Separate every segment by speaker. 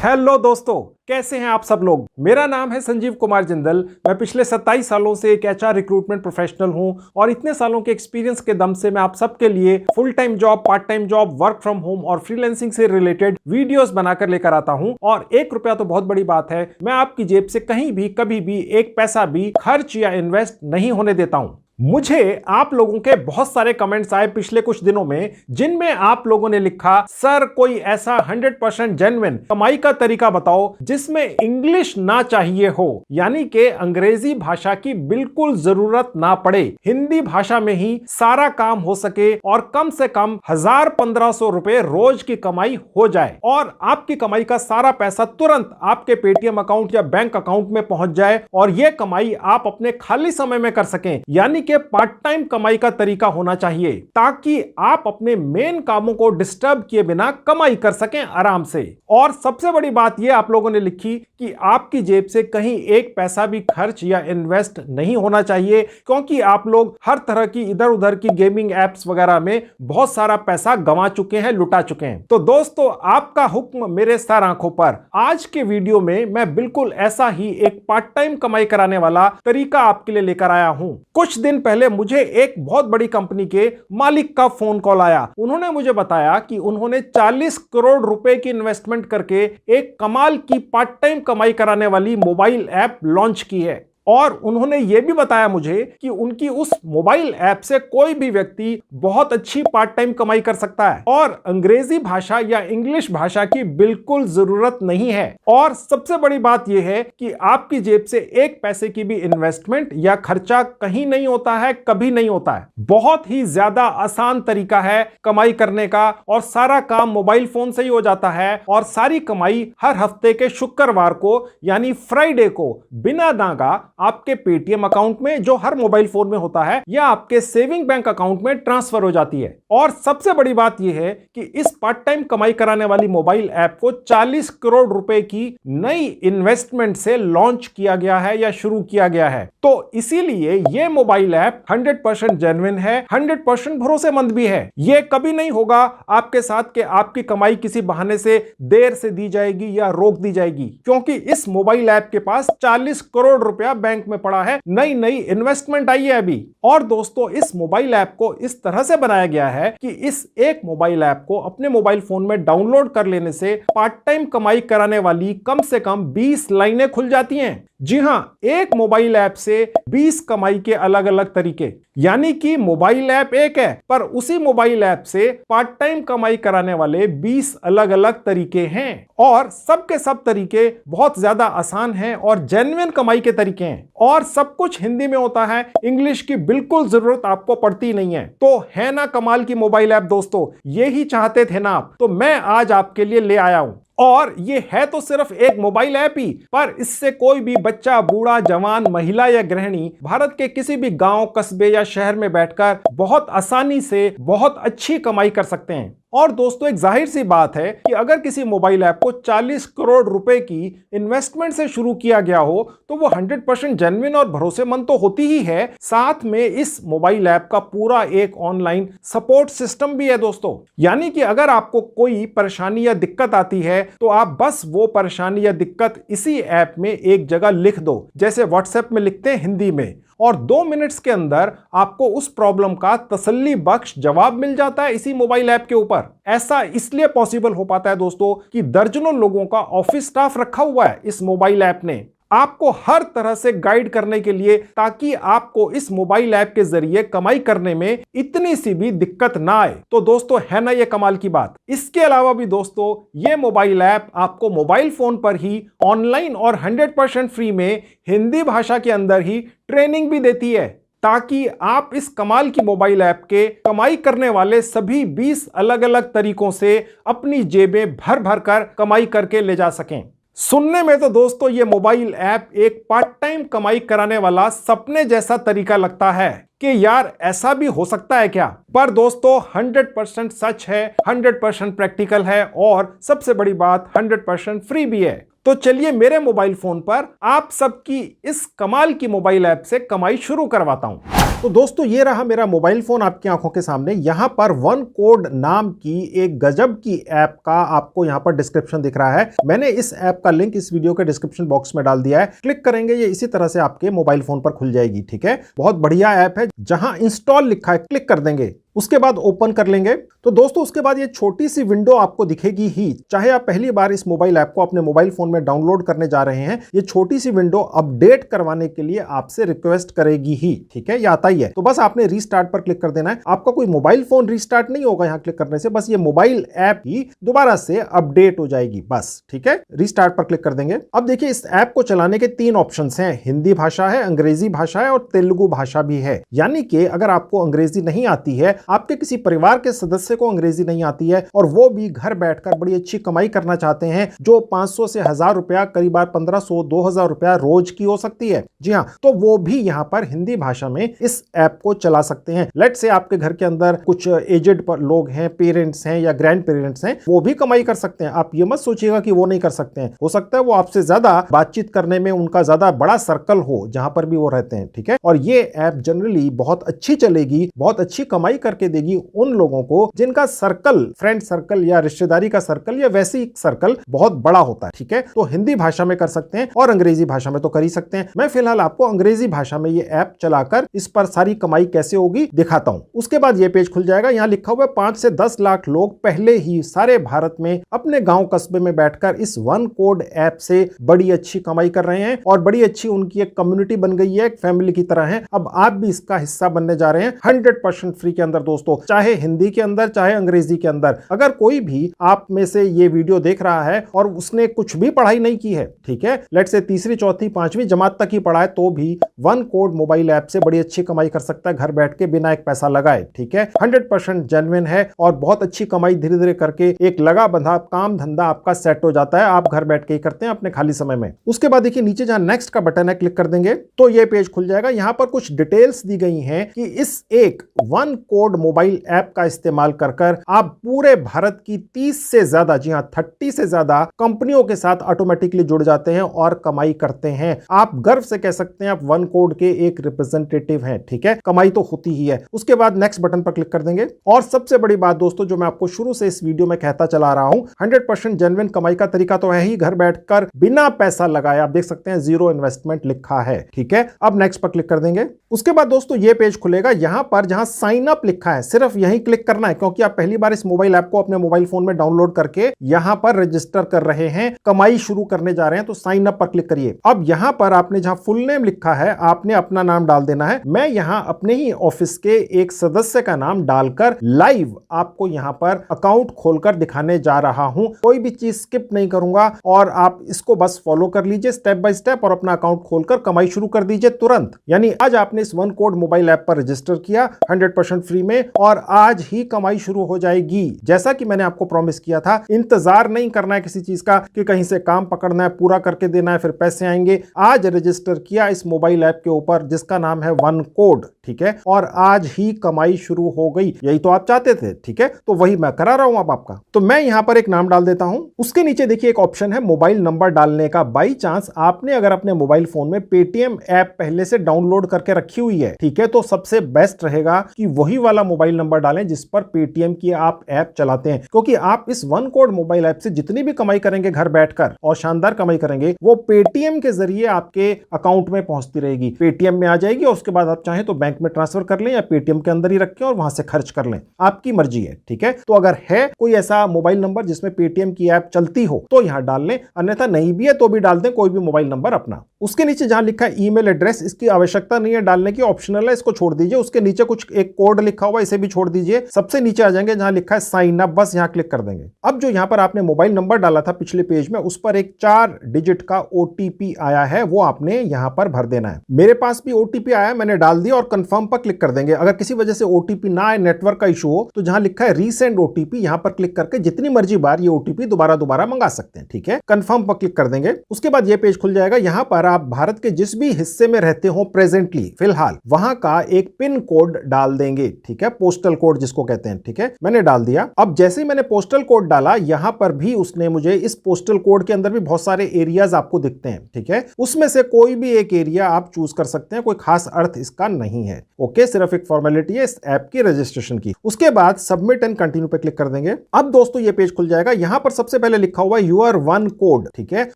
Speaker 1: Hello दोस्तों, कैसे हैं आप सब लोग। मेरा नाम है संजीव कुमार जिंदल। मैं पिछले 27 सालों से एक एचआर रिक्रूटमेंट प्रोफेशनल हूं और इतने सालों के एक्सपीरियंस के दम से मैं आप सबके लिए full time job, part time job, work from home और फ्रीलांसिंग से रिलेटेड वीडियोस बनाकर लेकर आता हूं। और 1 रुपया तो बहुत बड़ी बात है, मैं आपकी जेब से कहीं भी कभी भी 1 पैसा भी खर्च या इन्वेस्ट नहीं होने देता हूं। मुझे आप लोगों के बहुत सारे कमेंट्स आए पिछले कुछ दिनों में, जिनमें आप लोगों ने लिखा, सर कोई ऐसा 100% जेन्युइन कमाई का तरीका बताओ जिसमें इंग्लिश ना चाहिए हो, यानी कि अंग्रेजी भाषा की बिल्कुल जरूरत ना पड़े, हिंदी भाषा में ही सारा काम हो सके और कम से कम 1000-1500 रुपए रोज की कमाई हो जाए और आपकी कमाई का सारा पैसा तुरंत आपके पेटीएम अकाउंट या बैंक अकाउंट में पहुंच जाए और यह कमाई आप अपने खाली समय में कर सकें। यानी कि पार्ट टाइम कमाई का तरीका होना चाहिए ताकि आप अपने मेन कामों को डिस्टर्ब किए बिना कमाई कर सकें आराम से। और सबसे बड़ी बात यह आप लोगों ने लिखी कि आपकी जेब से कहीं 1 पैसा भी खर्च या इन्वेस्ट नहीं होना चाहिए, क्योंकि आप लोग हर तरह की इधर उधर की गेमिंग एप्स वगैरह में बहुत सारा पैसा गंवा चुके हैं, लुटा चुके हैं। तो दोस्तों, आपका हुक्म मेरे सर आंखों पर। आज के वीडियो में मैं बिल्कुल ऐसा ही एक पार्ट टाइम कमाई कराने वाला तरीका आपके लिए लेकर आया हूं। कुछ दिन पहले मुझे एक बहुत बड़ी कंपनी के मालिक का फोन कॉल आया। उन्होंने मुझे बताया कि उन्होंने 40 करोड़ रुपए की इन्वेस्टमेंट करके एक कमाल की पार्ट टाइम कमाई कराने वाली मोबाइल ऐप लॉन्च की है। और उन्होंने यह भी बताया मुझे कि उनकी उस मोबाइल ऐप से कोई भी व्यक्ति बहुत अच्छी पार्ट टाइम कमाई कर सकता है और अंग्रेजी भाषा या इंग्लिश भाषा की बिल्कुल जरूरत नहीं है। और सबसे बड़ी बात यह है कि आपकी जेब से 1 पैसे की भी इन्वेस्टमेंट या खर्चा कहीं नहीं होता है, कभी नहीं होता है। बहुत ही ज्यादा आसान तरीका है कमाई करने का और सारा काम मोबाइल फोन से ही हो जाता है। और सारी कमाई हर हफ्ते के शुक्रवार को यानी फ्राइडे को बिना दागा आपके पेटीएम अकाउंट में, जो हर मोबाइल फोन में होता है, या आपके सेविंग बैंक अकाउंट में ट्रांसफर हो जाती है। और सबसे बड़ी बात यह है कि इस पार्ट टाइम कमाई कराने वाली मोबाइल ऐप को 40 करोड़ रुपए की नई इन्वेस्टमेंट से लॉन्च किया गया है या शुरू किया गया है। तो इसीलिए यह मोबाइल ऐप 100% जेन्युइन है, 100% भरोसेमंद भी है। यह कभी नहीं होगा आपके साथ कि आपकी कमाई किसी बहाने से देर से दी जाएगी या रोक दी जाएगी, क्योंकि इस मोबाइल ऐप के पास 40 करोड़ रुपया बैंक में पड़ा है, नई इन्वेस्टमेंट आई है अभी। और दोस्तों, इस मोबाइल ऐप को इस तरह से बनाया गया है कि इस एक मोबाइल ऐप को अपने मोबाइल फोन में डाउनलोड कर लेने से पार्ट टाइम कमाई कराने वाली कम से कम 20 लाइनें खुल जाती हैं। जी हां, एक मोबाइल ऐप से 20 कमाई के अलग अलग तरीके, यानी कि मोबाइल ऐप एक है पर उसी मोबाइल ऐप से पार्ट टाइम कमाई कराने वाले 20 अलग अलग तरीके हैं। और सबके सब तरीके बहुत ज्यादा आसान हैं और जेन्युइन कमाई के तरीके हैं और सब कुछ हिंदी में होता है, इंग्लिश की बिल्कुल जरूरत आपको पड़ती नहीं है। तो है ना कमाल की मोबाइल ऐप दोस्तों, यही चाहते थे ना आप, तो मैं आज आपके लिए ले आया हूं। और ये है तो सिर्फ एक मोबाइल ऐप ही, पर इससे कोई भी बच्चा, बूढ़ा, जवान, महिला या गृहिणी भारत के किसी भी गांव, कस्बे या शहर में बैठकर बहुत आसानी से बहुत अच्छी कमाई कर सकते हैं। और दोस्तों, एक जाहिर सी बात है कि अगर किसी मोबाइल ऐप को 40 करोड़ रुपए की इन्वेस्टमेंट से शुरू किया गया हो तो वो 100% जेन्युइन और भरोसेमंद तो होती ही है, साथ में इस मोबाइल ऐप का पूरा एक ऑनलाइन सपोर्ट सिस्टम भी है दोस्तों। यानी कि अगर आपको कोई परेशानी या दिक्कत आती है तो आप बस वो परेशानी या दिक्कत इसी ऐप में एक जगह लिख दो, जैसे व्हाट्सएप में लिखते हैं हिंदी में, और 2 मिनट्स के अंदर आपको उस प्रॉब्लम का तसल्ली बख्श जवाब मिल जाता है इसी मोबाइल ऐप के ऊपर। ऐसा इसलिए पॉसिबल हो पाता है दोस्तों कि दर्जनों लोगों का ऑफिस स्टाफ रखा हुआ है इस मोबाइल ऐप ने आपको हर तरह से गाइड करने के लिए, ताकि आपको इस मोबाइल ऐप के जरिए कमाई करने में इतनी सी भी दिक्कत ना आए। तो दोस्तों, है ना ये कमाल की बात। इसके अलावा भी दोस्तों, ये मोबाइल ऐप आपको मोबाइल फोन पर ही ऑनलाइन और 100% फ्री में हिंदी भाषा के अंदर ही ट्रेनिंग भी देती है, ताकि आप इस कमाल की मोबाइल ऐप के कमाई करने वाले सभी 20 अलग अलग तरीकों से अपनी जेबें भर भर कर कमाई करके ले जा सकें। सुनने में तो दोस्तों ये मोबाइल ऐप एक पार्ट टाइम कमाई कराने वाला सपने जैसा तरीका लगता है कि यार ऐसा भी हो सकता है क्या, पर दोस्तों 100% सच है, 100% प्रैक्टिकल है और सबसे बड़ी बात 100% फ्री भी है। तो चलिए मेरे मोबाइल फोन पर आप सबकी इस कमाल की मोबाइल ऐप से कमाई शुरू करवाता हूं। तो दोस्तों ये रहा मेरा मोबाइल फोन आपकी आंखों के सामने। यहां पर वन कोड नाम की एक गजब की ऐप का आपको यहां पर डिस्क्रिप्शन दिख रहा है। मैंने इस ऐप का लिंक इस वीडियो के डिस्क्रिप्शन बॉक्स में डाल दिया है। क्लिक करेंगे ये इसी तरह से आपके मोबाइल फोन पर खुल जाएगी। ठीक है, बहुत बढ़िया ऐप है। जहां इंस्टॉल लिखा है क्लिक कर देंगे, उसके बाद ओपन कर लेंगे। तो दोस्तों उसके बाद ये छोटी सी विंडो आपको दिखेगी ही, चाहे आप पहली बार इस मोबाइल ऐप को अपने मोबाइल फोन में डाउनलोड करने जा रहे हैं, ये छोटी सी विंडो अपडेट करवाने के लिए आपसे रिक्वेस्ट करेगी ही। ठीक है, ये आता ही है। तो बस आपने रीस्टार्ट पर क्लिक कर देना है। आपका कोई मोबाइल फोन रीस्टार्ट नहीं होगा यहां क्लिक करने से, बस ये मोबाइल ऐप ही दोबारा से अपडेट हो जाएगी बस। ठीक है, रीस्टार्ट पर क्लिक कर देंगे। अब देखिए इस ऐप को चलाने के 3 ऑप्शंस हैं। हिंदी भाषा है, अंग्रेजी भाषा है और तेलुगु भाषा भी है। यानी कि अगर आपको अंग्रेजी नहीं आती है, आपके किसी परिवार के सदस्य को अंग्रेजी नहीं आती है और वो भी घर बैठकर बड़ी अच्छी कमाई करना चाहते हैं, जो 500 से 1000 रुपया, करीब 1500 2000 रुपया रोज की हो सकती है, जी हां, तो वो भी यहां पर हिंदी भाषा में इस ऐप को चला सकते हैं। लेट से आपके घर के अंदर कुछ एजेड लोग हैं, पेरेंट्स हैं या ग्रैंड पेरेंट्स हैं, वो भी कमाई कर सकते हैं। आप ये मत सोचिएगा कि वो नहीं कर सकते हैं। हो सकता है वो आपसे ज्यादा बातचीत करने में उनका ज्यादा बड़ा सर्कल हो जहां पर भी वो रहते हैं। ठीक है, और ये ऐप जनरली बहुत अच्छी चलेगी, बहुत अच्छी कमाई करके देगी उन लोगों को जिनका सर्कल, फ्रेंड सर्कल या रिश्तेदारी का सर्कल या वैसी सर्कल बहुत बड़ा होता है। ठीक है, तो हिंदी भाषा में कर सकते हैं और अंग्रेजी भाषा में तो कर ही सकते हैं। मैं फिलहाल आपको अंग्रेजी भाषा में ये ऐप चलाकर इस पर सारी कमाई कैसे होगी दिखाता हूं। उसके बाद ये पेज खुल जाएगा। यहां लिखा हुआ है 5 से 10 लाख लोग पहले ही सारे भारत में अपने गांव कस्बे में बैठकर इस वन कोड ऐप से बड़ी अच्छी कमाई कर रहे हैं और बड़ी अच्छी उनकी एक कम्युनिटी बन गई है, एक फैमिली की तरह है। अब आप भी इसका हिस्सा बनने जा रहे हैं 100% फ्री के अंदर दोस्तों, चाहे हिंदी के अंदर चाहे अंग्रेजी के अंदर। अगर कोई भी आप में से ये वीडियो देख रहा है और उसने कुछ भी पढ़ाई नहीं की है, ठीक है, लेट से तीसरी चौथी पांचवी जमात तक ही पढ़ा है, तो भी वन कोड मोबाइल ऐप से बड़ी अच्छी कमाई कर सकता है घर बैठ के बिना एक पैसा लगाए। ठीक है, 100% जेन्युइन है और बहुत अच्छी कमाई धीरे धीरे करके एक लगा बंधा काम धंधा आपका सेट हो जाता है। आप घर बैठ के ही करते हैं अपने खाली समय में। उसके बाद देखिए नीचे जहां नेक्स्ट का बटन है क्लिक कर देंगे तो ये पेज खुल जाएगा। यहां पर कुछ डिटेल्स दी गई हैं कि इस एक वन कोड मोबाइल ऐप का इस्तेमाल कर आप पूरे भारत की 30 से ज्यादा, जी हां 30 से ज्यादा कंपनियों के साथ ऑटोमेटिकली जुड़ जाते हैं और कमाई करते हैं। आप गर्व से कह सकते हैं आप वन कोड के एक रिप्रेजेंटेटिव हैं। ठीक है, कमाई तो होती ही है। उसके बाद नेक्स्ट बटन पर क्लिक कर देंगे और सबसे बड़ी बात दोस्तों जो मैं आपको शुरू से इस वीडियो में कहता चला रहा हूं, 100% जेन्युइन कमाई का तरीका तो है ही, घर बैठकर बिना पैसा लगाए। आप देख सकते हैं 0 इन्वेस्टमेंट लिखा है। ठीक है, अब नेक्स्ट पर क्लिक कर देंगे। उसके बाद दोस्तों ये पेज खुलेगा। यहां पर जहां साइन अप लिखा है सिर्फ यहीं क्लिक करना है, क्योंकि आप पहली बार इस मोबाइल ऐप को अपने मोबाइल फोन में डाउनलोड करके यहां पर रजिस्टर कर रहे हैं, कमाई शुरू करने जा रहे हैं, तो साइन अप पर क्लिक करिए। अब यहां पर आपने जहां फुल नेम लिखा है आपने अपना नाम डाल देना है। मैं यहां अपने ही ऑफिस के एक सदस्य का नाम डालकर लाइव आपको यहां पर अकाउंट खोलकर दिखाने जा रहा हूं। कोई भी चीज स्किप नहीं करूंगा और आप इसको बस फॉलो कर लीजिए स्टेप बाय स्टेप और अपना अकाउंट खोलकर कमाई शुरू कर दीजिए तुरंत। यानी आज आपने इस वन कोड मोबाइल ऐप पर रजिस्टर किया 100% फ्री में और आज ही कमाई शुरू हो जाएगी। जैसा कि मैंने आपको प्रॉमिस किया था, इंतजार नहीं करना है किसी चीज का कि कहीं से काम पकड़ना है, पूरा करके देना है फिर पैसे आएंगे। आज रजिस्टर किया इस मोबाइल ऐप के ऊपर जिसका नाम है वन कोड, ठीक है, और आज ही कमाई शुरू हो गई। यही तो आप चाहते थे, ठीक है, तो वही मैं करा रहा हूं अब आपका। तो मैं यहां पर एक नाम डाल देता हूं। उसके नीचे देखिए एक ऑप्शन है मोबाइल नंबर डालने का। बाई चांस आपने अगर अपने मोबाइल फोन में पेटीएम ऐप पहले से डाउनलोड करके रखी हुई है, ठीक है, तो सबसे बेस्ट रहेगा कि वही वाला मोबाइल नंबर डालें जिस पर पेटीएम की आप ऐप चलाते हैं, क्योंकि आप इस वन कोड मोबाइल ऐप से जितनी भी कमाई करेंगे घर बैठकर और शानदार कमाई करेंगे, वो पेटीएम के जरिए आपके अकाउंट में पहुंचती रहेगी, पेटीएम में आ जाएगी और उसके बाद आप चाहें तो बैंक में ट्रांसफर कर लें या पेटीएम के अंदर ही रखें और वहां से खर्च कर लें, आपकी मर्जी है। ठीक है, तो अगर है कोई ऐसा मोबाइल नंबर जिसमें पेटीएम की ऐप चलती हो तो यहां डाल लें, अन्यथा नहीं भी है तो भी डाल दें कोई भी मोबाइल नंबर अपना। उसके नीचे जहां लिखा है ईमेल एड्रेस, इसकी आवश्यकता नहीं है डालने की, ऑप्शनल है, इसको छोड़ दीजिए। उसके नीचे कुछ एक कोड लिखा हुआ, इसे भी छोड़ दीजिए। सबसे नीचे आ जाएंगे जहां लिखा है साइन अप, बस यहां क्लिक कर देंगे। अब जो यहां पर आपने मोबाइल नंबर डाला था पिछले पेज में, उस पर एक 4 डिजिट का ओटीपी आया है, वो आपने यहां पर भर देना है। मेरे पास भी ओटीपी आया, मैंने डाल दिया और कंफर्म पर क्लिक कर देंगे। अगर किसी वजह से ओटीपी ना आए, नेटवर्क का इशू हो, तो जहां लिखा है रीसेंड ओटीपी, यहां पर क्लिक करके जितनी मर्जी बार ये ओटीपी दोबारा मंगा सकते हैं। ठीक है, कंफर्म पर क्लिक कर देंगे। उसके बाद ये पेज खुल जाएगा। यहां पर आप भारत के जिस भी हिस्से में रहते हो प्रेजेंटली फिलहाल, वहां का एक पिन कोड डाल देंगे, ठीक है, पोस्टल कोड जिसको कहते हैं, ठीक है, मैंने डाल दिया। अब जैसे ही मैंने पोस्टल कोड डाला, यहां पर भी उसने मुझे इस पोस्टल कोड के अंदर भी बहुत सारे एरियाज आपको दिखते हैं, ठीक है, उसमें से कोई भी एक एरिया आप चूज कर सकते हैं, कोई खास अर्थ इसका नहीं है। ओके, सिर्फ एक फॉर्मेलिटी है इस ऐप की रजिस्ट्रेशन की। उसके बाद सबमिट एंड कंटिन्यू पे क्लिक कर देंगे। अब दोस्तों ये पेज खुल जाएगा। यहां पर सबसे पहले लिखा हुआ है यूर वन कोड, ठीक है,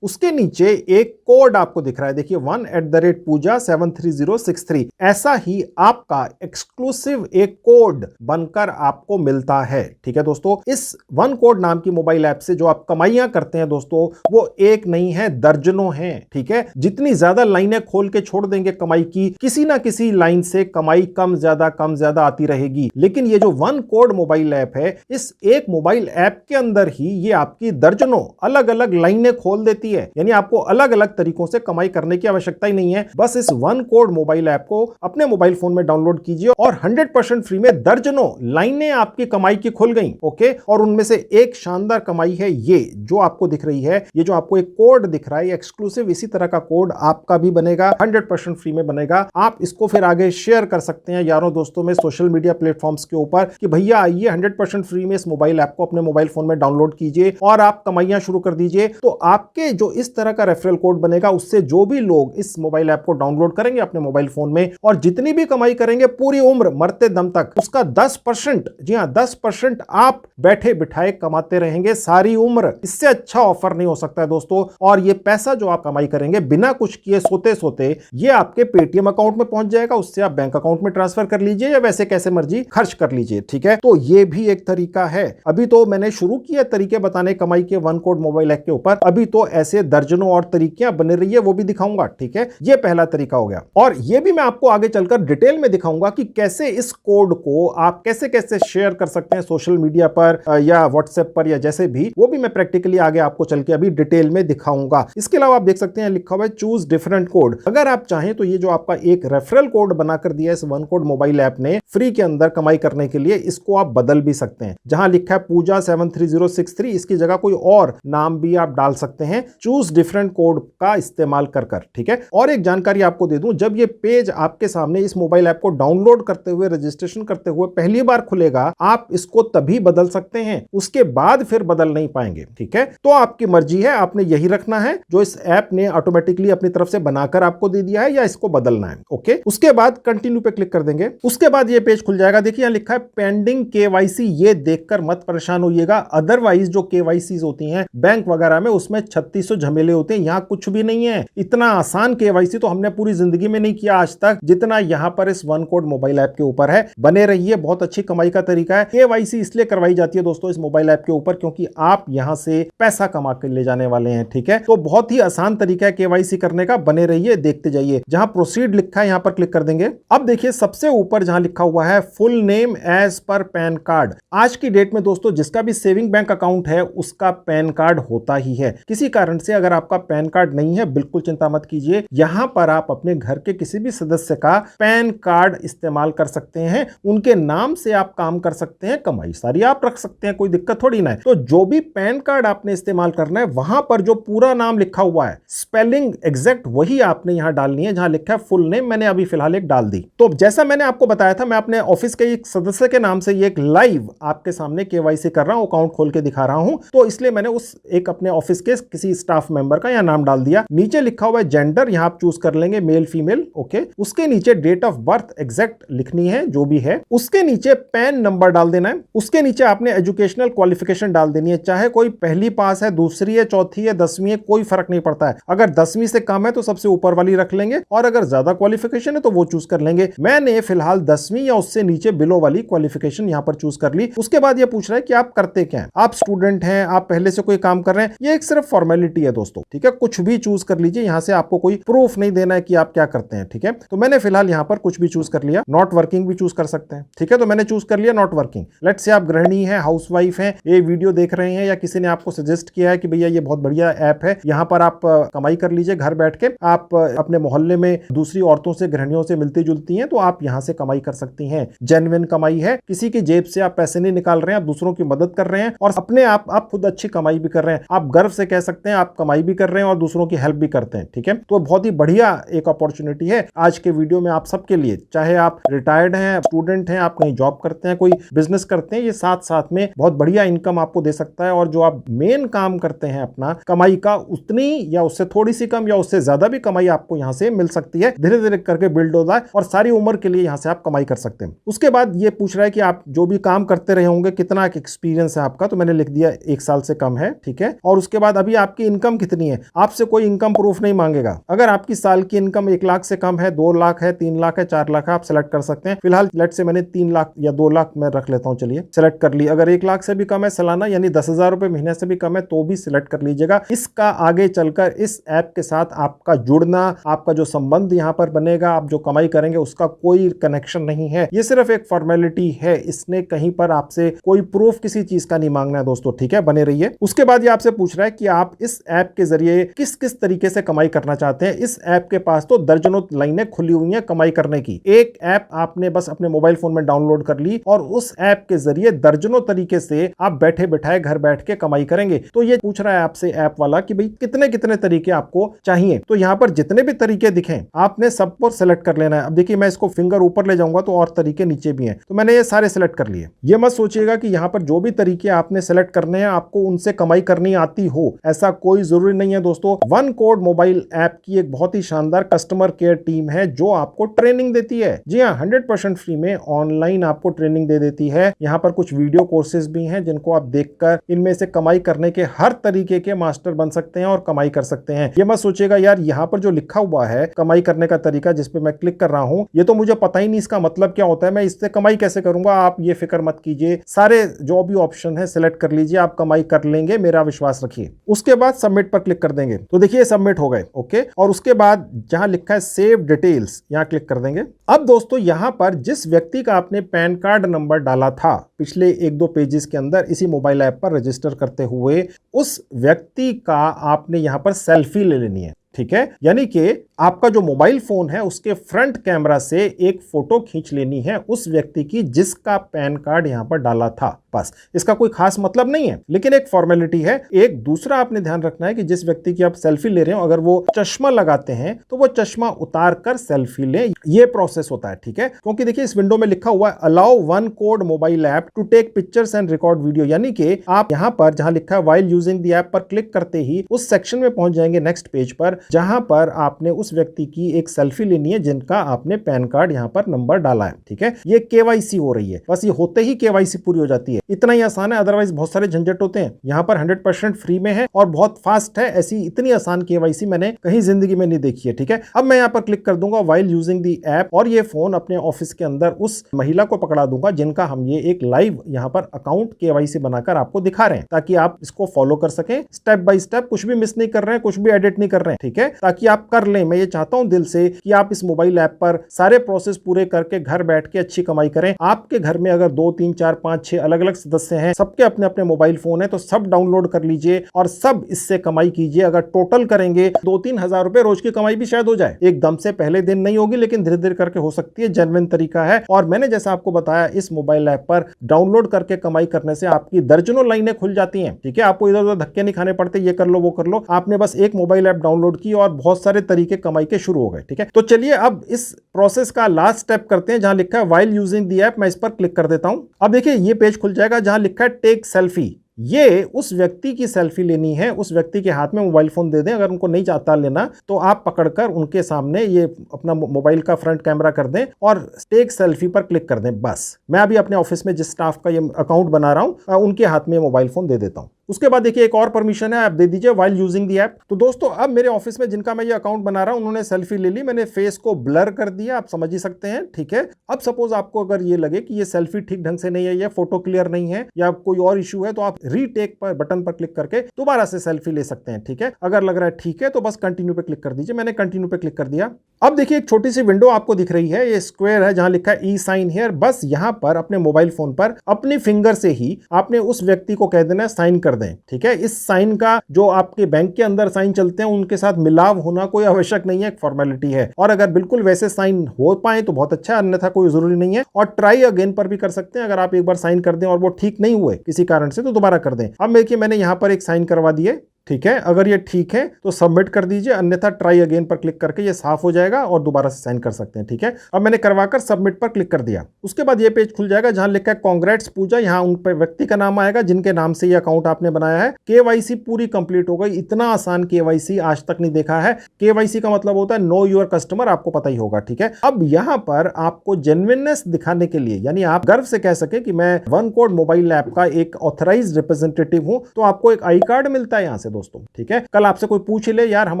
Speaker 1: उसके नीचे एक कोड आपको दिख रहा है, देखिए 1@pooja73063। ऐसा ही आपका एक्सक्लूसिव एक कोड बनकर आपको मिलता है, ठीक है दोस्तों। इस वन कोड नाम की मोबाइल ऐप से जो आप कमाइयां करते हैं दोस्तों, वो एक नहीं है, दर्जनों हैं, ठीक है। जितनी ज्यादा लाइनें खोल के छोड़ देंगे कमाई की, किसी ना किसी लाइन से कमाई कम ज्यादा आती रहेगी। लेकिन ये जो वन कोड मोबाइल ऐप है, इस एक मोबाइल ऐप के अंदर ही ये आपकी दर्जनों अलग अलग लाइनें खोल देती है। यानी आपको अलग अलग तरीकों से कमाई करने की आवश्यकता ही नहीं है। बस इस वन कोड मोबाइल ऐप को अपने मोबाइल फोन में डाउनलोड कीजिए और 100% फ्री में दर्जनों लाइनें आपकी कमाई की खुल गई। ओके, और उनमें से एक शानदार कमाई है ये जो आपको दिख रही है, ये जो आपको एक कोड दिख रहा है एक्सक्लूसिव, इसी तरह का कोड आपका भी बनेगा, 100% फ्री में बनेगा। आप इसको फिर आगे शेयर कर सकते हैं यारों दोस्तों में, सोशल मीडिया प्लेटफॉर्म्स के ऊपर कि भैया आइए 100% फ्री में इस मोबाइल ऐप को अपने मोबाइल फोन में डाउनलोड कीजिए और आप कमाइयां शुरू कर दीजिए। तो आपके जो इस तरह का रेफरल कोड बनेगा, उससे जो भी लोग इस मोबाइल ऐप को डाउनलोड करेंगे अपने मोबाइल फोन में और जितनी भी कमाई करेंगे पूरी उम्र मरते दम तक, उसका 10%, जी हां 10% आप बैठे बिठाए कमाते रहेंगे सारी उम्र। इससे अच्छा ऑफर नहीं हो सकता है दोस्तों। और ये पैसा जो आप कमाई करेंगे बिना कुछ किए सोते सोते, ये आपके पेटीएम अकाउंट में पहुंच जाएगा, उससे आप बैंक अकाउंट में ट्रांसफर कर लीजिए या वैसे कैसे मर्जी खर्च कर लीजिए, ठीक है। तो ये भी एक तरीका है। अभी तो मैंने शुरू किया तरीके बताने कमाई के वन कोड मोबाइल ऐप के ऊपर, अभी तो ऐसे दर्जनों और तरीके बने रही है, वो भी दिखाऊंगा, ठीक है। ये पहला तरीका हो गया और ये भी मैं आपको आगे चलकर डिटेल में दिखाऊंगा कि कैसे इस कोड को आप कैसे कैसे शेयर कर सकते हैं सोशल मीडिया पर या व्हाट्सएप पर या जैसे भी, वो भी मैं प्रैक्टिकली आगे आपको चल के अभी डिटेल में दिखाऊंगा। इसके अलावा आप देख सकते हैं लिखा हुआ है चूज डिफरेंट कोड। अगर आप चाहें तो ये जो आपका एक रेफरल कोड बनाकर दिया है इस वन कोड मोबाइल ऐप ने फ्री के अंदर कमाई करने के लिए, इसको आप बदल भी सकते हैं। जहां लिखा है पूजा 73063, इसकी जगह कोई और नाम भी आप डाल सकते हैं चूज डिफरेंट कोड का इस्तेमाल कर, ठीक है। और एक जानकारी आपको दे दूं, जब ये पेज आपके सामने इस मोबाइल ऐप को डाउनलोड करते हुए रजिस्ट्रेशन करते हुए पहली बार खुलेगा, आप इसको तभी बदल सकते हैं, उसके बाद फिर बदल नहीं पाएंगे, ठीक है। तो आपकी मर्जी है, आपने यही रखना है जो इस ऐप ने ऑटोमेटिकली अपनी तरफ से बनाकर आपको दे दिया है या इसको बदलना है। ओके, उसके बाद कंटिन्यू पे क्लिक कर देंगे। उसके बाद ये पेज खुल जाएगा। देखिए यहां लिखा है पेंडिंग केवाईसी, ये देखकर मत परेशान होइएगा। अदरवाइज जो केवाईसी होती हैं बैंक वगैरह में, उसमें 3600 झमेले होते हैं, यहां कुछ भी नहीं है। इतना आसान केवाईसी तो हमने पूरी जिंदगी में नहीं किया आज तक जितना यहां पर इस वन कोड मोबाइल ऐप के ऊपर है। बने रहिए, बहुत अच्छी कमाई का तरीका है। केवाईसी इसलिए करवाई जाती है दोस्तों इस मोबाइल ऐप के ऊपर क्योंकि आप यहां से पैसा कमा कर ले जाने वाले हैं, ठीक है। तो बहुत ही आसान तरीका है केवाईसी करने का, बने रहिए, देखते जाइए। जहां प्रोसीड लिखा है यहां पर क्लिक कर देंगे। अब देखिए सबसे ऊपर जहां लिखा हुआ है full name as per PAN card, आज की डेट में दोस्तों जिसका भी सेविंग बैंक अकाउंट है उसका पैन कार्ड होता ही है। किसी कारण से अगर आपका पैन कार्ड नहीं है, बिल्कुल चिंता मत कीजिए, यहां पर आप अपने घर के किसी भी सदस्य का पैन कार्ड इस्तेमाल कर सकते हैं, उनके नाम से आप काम कर सकते हैं, कमाई सारी आप रख सकते हैं, कोई दिक्कत थोड़ी ना है। तो जो भी पैन कार्ड आपने इस्तेमाल करना है, वहां पर जो पूरा नाम लिखा हुआ है स्पेलिंग एग्जैक्ट वही आपने यहां डालनी है जहां लिखा है फुल नेम। मैंने अभी फिलहाल एक डाल दी। तो जैसा मैंने आपको बताया था, मैं अपने ऑफिस के एक सदस्य के नाम से ये एक लाइव आपके सामने केवाईसी कर रहा हूं, अकाउंट खोल के दिखा रहा हूं, तो इसलिए मैंने उस एक अपने ऑफिस के किसी स्टाफ मेंबर का यहां नाम डाल दिया। नीचे लिखा हुआ है जेंडर, यहां आप चूज कर लेंगे मेल फीमेल, ओके। उसके नीचे डेट ऑफ बर्थ एग्जैक्ट लिखनी है जो भी है, उसके नीचे पैन नंबर डाल देना है, उसके नीचे आपने एजुकेशनल क्वालिफिकेशन डाल देनी है, चाहे कोई पहली पास है, दूसरी है, चौथी है, 10वीं है, कोई फर्क नहीं पड़ता है। अगर 10वीं से कम है तो सबसे ऊपर वाली रख लेंगे और अगर ज्यादा क्वालिफिकेशन है तो वो चूज कर लेंगे। मैंने फिलहाल 10वीं या उससे नीचे बिलो वाली क्वालिफिकेशन यहां पर चूज कर ली। उसके बाद ये पूछ रहा है कि आप करते क्या हैं, आप स्टूडेंट हैं, आप पहले से कोई काम कर रहे हैं, ये एक सिर्फ फॉर्मेलिटी है दोस्तों, ठीक है। कुछ भी चूज कर लीजिए, यहां से आपको कोई प्रूफ नहीं देना है कि आप क्या करते हैं, ठीक है। तो मैंने फिलहाल यहां पर कुछ भी चूज कर लिया। नॉट वर्किंग भी चूज कर सकते हैं, ठीक है। तो मैंने चूज कर लिया नॉट वर्किंग। लेट्स से आप गृहिणी हैं, हाउसवाइफ हैं, ये वीडियो देख रहे हैं या किसी ने आपको सजेस्ट किया है कि भैया ये बहुत बढ़िया ऐप है, यहां पर आप कमाई कर लीजिए घर बैठ के, आप अपने मोहल्ले में दूसरी औरतों से, गृहिणियों से मिलती जुलती हैं, तो आप यहां से कमाई कर सकती हैं। जेन्युइन कमाई है, किसी की जेब से आप पैसे नहीं निकाल रहे हैं, आप दूसरों की मदद कर रहे हैं और अपने आप खुद अच्छी कमाई भी कर रहे हैं। आप गर्व से कह सकते हैं आप कमाई भी कर रहे हैं और दूसरों की हेल्प भी करते हैं, हैं, ठीक है। तो बहुत ही बढ़िया एक अपॉर्चुनिटी है आज के वीडियो में आप सबके लिए, चाहे आप रिटायर्ड हैं, स्टूडेंट हैं, आप कहीं जॉब करते हैं, कोई बिजनेस करते हैं, ये साथ साथ में बहुत बढ़िया इनकम आपको दे सकता है। और जो आप मेन काम करते हैं अपना कमाई का, उतनी या उससे थोड़ी सी कम या उससे ज्यादा भी कमाई आपको यहां से मिल सकती है। धीरे धीरे करके बिल्ड होता है और सारी उम्र के लिए यहां से आप कमाई कर सकते हैं। उसके बाद ये पूछ रहा है कि आप जो भी काम करते रहे होंगे कितना एक्सपीरियंस है आपका, तो मैंने लिख दिया 1 साल से कम है, ठीक है। और उसके बाद अभी आपकी इनकम कितनी है, आपसे कोई इनकम प्रूफ नहीं मांगेगा। अगर आपकी साल की इनकम 1 लाख से कम है, 2 लाख है, 3 लाख है, 4 लाख है, आप सेलेक्ट कर सकते हैं। फिलहाल लेट से मैंने 3 लाख या 2 लाख मैं रख लेता हूं, चलिए सेलेक्ट कर ली। अगर 1 लाख से भी कम है सालाना, यानी 10,000 रुपए महीने से भी कम है, तो भी सिलेक्ट कर लीजिएगा। इसका आगे चलकर इस ऐप के साथ आपका जुड़ना, आपका जो संबंध यहां पर बनेगा, आप जो कमाई करेंगे उसका कोई कनेक्शन नहीं है। ये सिर्फ एक फॉर्मेलिटी है, इसने कहीं पर आपसे कोई प्रूफ किसी चीज का नहीं मांगना है दोस्तों, ठीक है। बने रहिए। उसके बाद ये आपसे पूछ रहा है कि आप इस ऐप के जरिए किस किस तरीके से कमाई करना चाहते हैं। इस ऐप के पास तो दर्जनों लाइनें खुली हुई हैं कमाई करने की। एक ऐप आपने बस अपने मोबाइल फोन में डाउनलोड कर ली और उस ऐप के जरिए दर्जनों तरीके से आप बैठे बैठाए घर बैठ के कमाई करेंगे। तो ये पूछ रहा है आपसे ऐप वाला कि भाई कितने कितने तरीके आपको चाहिए। तो यहां पर जितने भी तरीके दिखें आपने सब पर सेलेक्ट कर लेना है। अब देखिए मैं इसको फिंगर ऊपर ले जाऊंगा तो और तरीके नीचे भी हैं, तो मैंने ये सारे सेलेक्ट कर लिए। ये मत सोचिएगा कि यहां पर जो भी तरीके आपने सेलेक्ट करने हैं आपको उनसे कमाई करनी आती हो, ऐसा कोई जरूरी नहीं है दोस्तों। वन कोड मोबाइल ऐप की एक बहुत ही शानदार कस्टमर केयर टीम है जो आपको ट्रेनिंग देती है। जी हाँ, 100% फ्री में ऑनलाइन आपको ट्रेनिंग दे देती है। यहाँ पर कुछ वीडियो कोर्सेज भी हैं जिनको आप देखकर इनमें से कमाई करने के हर तरीके के मास्टर बन सकते हैं और कमाई कर सकते हैं। ये मत सोचिएगा यार यहाँ पर जो लिखा हुआ है कमाई करने का तरीका, जिस पे मैं क्लिक कर रहा हूं, ये तो मुझे पता ही नहीं इसका मतलब क्या होता है, मैं इससे कमाई कैसे करूंगा। आप ये फिक्र मत कीजिए, सारे जो भी ऑप्शन है सिलेक्ट कर लीजिए, आप कमाई कर लेंगे, मेरा विश्वास रखिए। उसके बाद सबमिट पर क्लिक कर देंगे तो देखिए सबमिट हो गए, ओके। और उसके बाद जहां लिखा है सेव डिटेल्स, यहां क्लिक कर देंगे। अब दोस्तों यहां पर जिस व्यक्ति का आपने पैन कार्ड नंबर डाला था पिछले 1-2 पेजेस के अंदर इसी मोबाइल ऐप पर रजिस्टर करते हुए, उस व्यक्ति का आपने यहां पर सेल्फी ले लेनी है, ठीक है। यानी कि आपका जो मोबाइल फोन है उसके फ्रंट कैमरा से एक फोटो खींच लेनी है उस व्यक्ति की जिसका पैन कार्ड यहां पर डाला था। बस, इसका कोई खास मतलब नहीं है, लेकिन एक फॉर्मेलिटी है। एक दूसरा आपने ध्यान रखना है कि जिस व्यक्ति की आप सेल्फी ले रहे हो, अगर वो चश्मा लगाते हैं तो वो चश्मा उतार कर सेल्फी ले, ये प्रोसेस होता है, ठीक है। क्योंकि देखिए इस विंडो में लिखा हुआ है allow one code mobile app to take pictures and record video, यानी कि आप यहां पर जहां लिखा है व्हाइल यूजिंग द ऐप पर क्लिक करते ही उस सेक्शन में पहुंच जाएंगे नेक्स्ट पेज पर, जहां पर आपने उस व्यक्ति की एक सेल्फी लेनी है जिनका आपने पैन कार्ड यहां पर नंबर डाला है, ठीक है। ये केवाईसी हो रही है, बस ये होते ही केवाईसी पूरी हो जाती है। इतना ही आसान है, अदरवाइज बहुत सारे झंझट होते हैं। यहां पर 100% फ्री में है और बहुत फास्ट है। ऐसी इतनी आसान केवाईसी मैंने कहीं जिंदगी में नहीं देखी है, ठीक है। अब मैं यहां पर क्लिक कर दूंगा व्हाइल यूजिंग द ऐप और ये फोन अपने ऑफिस के अंदर उस महिला को पकड़ा दूंगा जिनका हम ये एक लाइव यहां पर अकाउंट केवाईसी बनाकर आपको दिखा रहे हैं, ताकि आप इसको फॉलो कर सकें स्टेप बाय स्टेप, कुछ भी मिस नहीं कर रहे हैं, कुछ भी एडिट नहीं कर रहे हैं, ठीक है, ताकि आप कर लें। मैं ये चाहता हूं दिल से कि आप इस मोबाइल ऐप पर सारे प्रोसेस पूरे करके घर बैठ के अच्छी कमाई करें। आपके घर में अगर 2, 3, 4, 5, 6 अलग अलग सदस्य हैं, सबके अपने अपने मोबाइल फोन है, तो सब डाउनलोड कर लीजिए और सब इससे कमाई कीजिए। अगर टोटल करेंगे 2-3 हजार रुपए रोज की कमाई भी शायद हो जाए। एकदम से पहले दिन नहीं होगी, लेकिन धीरे धीरे करके हो सकती है। जेन्युइन तरीका है और मैंने जैसा आपको बताया इस मोबाइल ऐप पर डाउनलोड करके कमाई करने से आपकी दर्जनों लाइनें खुल जाती हैं, ठीक है। आपको इधर उधर धक्के नहीं खाने पड़ते, ये कर लो वो कर लो। आपने बस एक मोबाइल ऐप डाउनलोड की और बहुत सारे तरीके कमाई के शुरू हो गए, ठीक है। तो चलिए अब इस प्रोसेस का लास्ट स्टेप करते हैं, जहां लिखा है व्हाइल यूजिंग द ऐप। मैं इस पर क्लिक कर देता हूं। अब देखिए ये पेज खुल जाएगा जहां लिखा है टेक सेल्फी। ये उस व्यक्ति की सेल्फी लेनी है, उस व्यक्ति के हाथ में मोबाइल फोन दे दें। अगर उनको नहीं चाहता लेना तो आप पकड़कर उनके सामने ये अपना मोबाइल का फ्रंट कैमरा कर दें और टेक सेल्फी पर क्लिक कर दें। बस मैं अभी अपने ऑफिस में जिस स्टाफ का ये अकाउंट बना रहा हूं उनके हाथ में मोबाइल फोन दे देता हूं। उसके बाद देखिए एक और परमिशन है, आप दे दीजिए व्हाइल यूजिंग द ऐप। तो दोस्तों अब मेरे ऑफिस में जिनका मैं ये अकाउंट बना रहा हूं उन्होंने सेल्फी ले ली, मैंने फेस को ब्लर कर दिया, आप समझ ही सकते हैं, ठीक है। अब सपोज आपको अगर ये लगे कि ये सेल्फी ठीक ढंग से नहीं है, या फोटो क्लियर नहीं है, या कोई और इशू है, तो आप रीटेक पर बटन पर क्लिक करके दोबारा से सेल्फी ले सकते हैं, ठीक है। अगर लग रहा है ठीक है तो बस कंटिन्यू पे क्लिक कर दीजिए। मैंने कंटिन्यू पे क्लिक कर दिया। अब देखिए एक छोटी सी विंडो आपको दिख रही है, ये स्क्वायर है जहां लिखा है ई साइन हियर। बस यहां पर अपने मोबाइल फोन पर अपनी फिंगर से ही आपने उस व्यक्ति को कह देना है साइन कर दें, ठीक है। इस साइन का जो आपके बैंक के अंदर साइन चलते हैं उनके साथ मिलाव होना कोई आवश्यक नहीं है, एक फॉर्मेलिटी है। और अगर बिल्कुल वैसे साइन हो पाए तो बहुत अच्छा, अन्यथा कोई जरूरी नहीं है। और ट्राई अगेन पर भी कर सकते हैं, अगर आप एक बार साइन कर दें और वो ठीक नहीं हुए किसी कारण से तो दोबारा कर दें। अब देखिए मैंने यहां पर एक साइन करवा दिए, ठीक है। अगर ये ठीक है तो सबमिट कर दीजिए, अन्यथा ट्राई अगेन पर क्लिक करके ये साफ हो जाएगा और दोबारा से साइन कर सकते हैं। ठीक है, अब मैंने करवाकर सबमिट पर क्लिक कर दिया। उसके बाद ये पेज खुल जाएगा जहां लिखा है कांग्रेट्स पूजा। यहां उन पर व्यक्ति का नाम आएगा जिनके नाम से ये अकाउंट आपने बनाया है। केवाईसी पूरी कंप्लीट हो गई। इतना आसान केवाईसी आज तक नहीं देखा है। केवाईसी का मतलब होता है नो योर कस्टमर, आपको पता ही होगा। ठीक है, अब यहां पर आपको जेन्युइननेस दिखाने के लिए, यानी आप गर्व से कह सके कि मैं वन कोड मोबाइल ऐप का एक ऑथराइज्ड रिप्रेजेंटेटिव हूं, तो आपको एक आई कार्ड मिलता है यहां से दोस्तों। ठीक है, कल आपसे कोई पूछ ले यार हम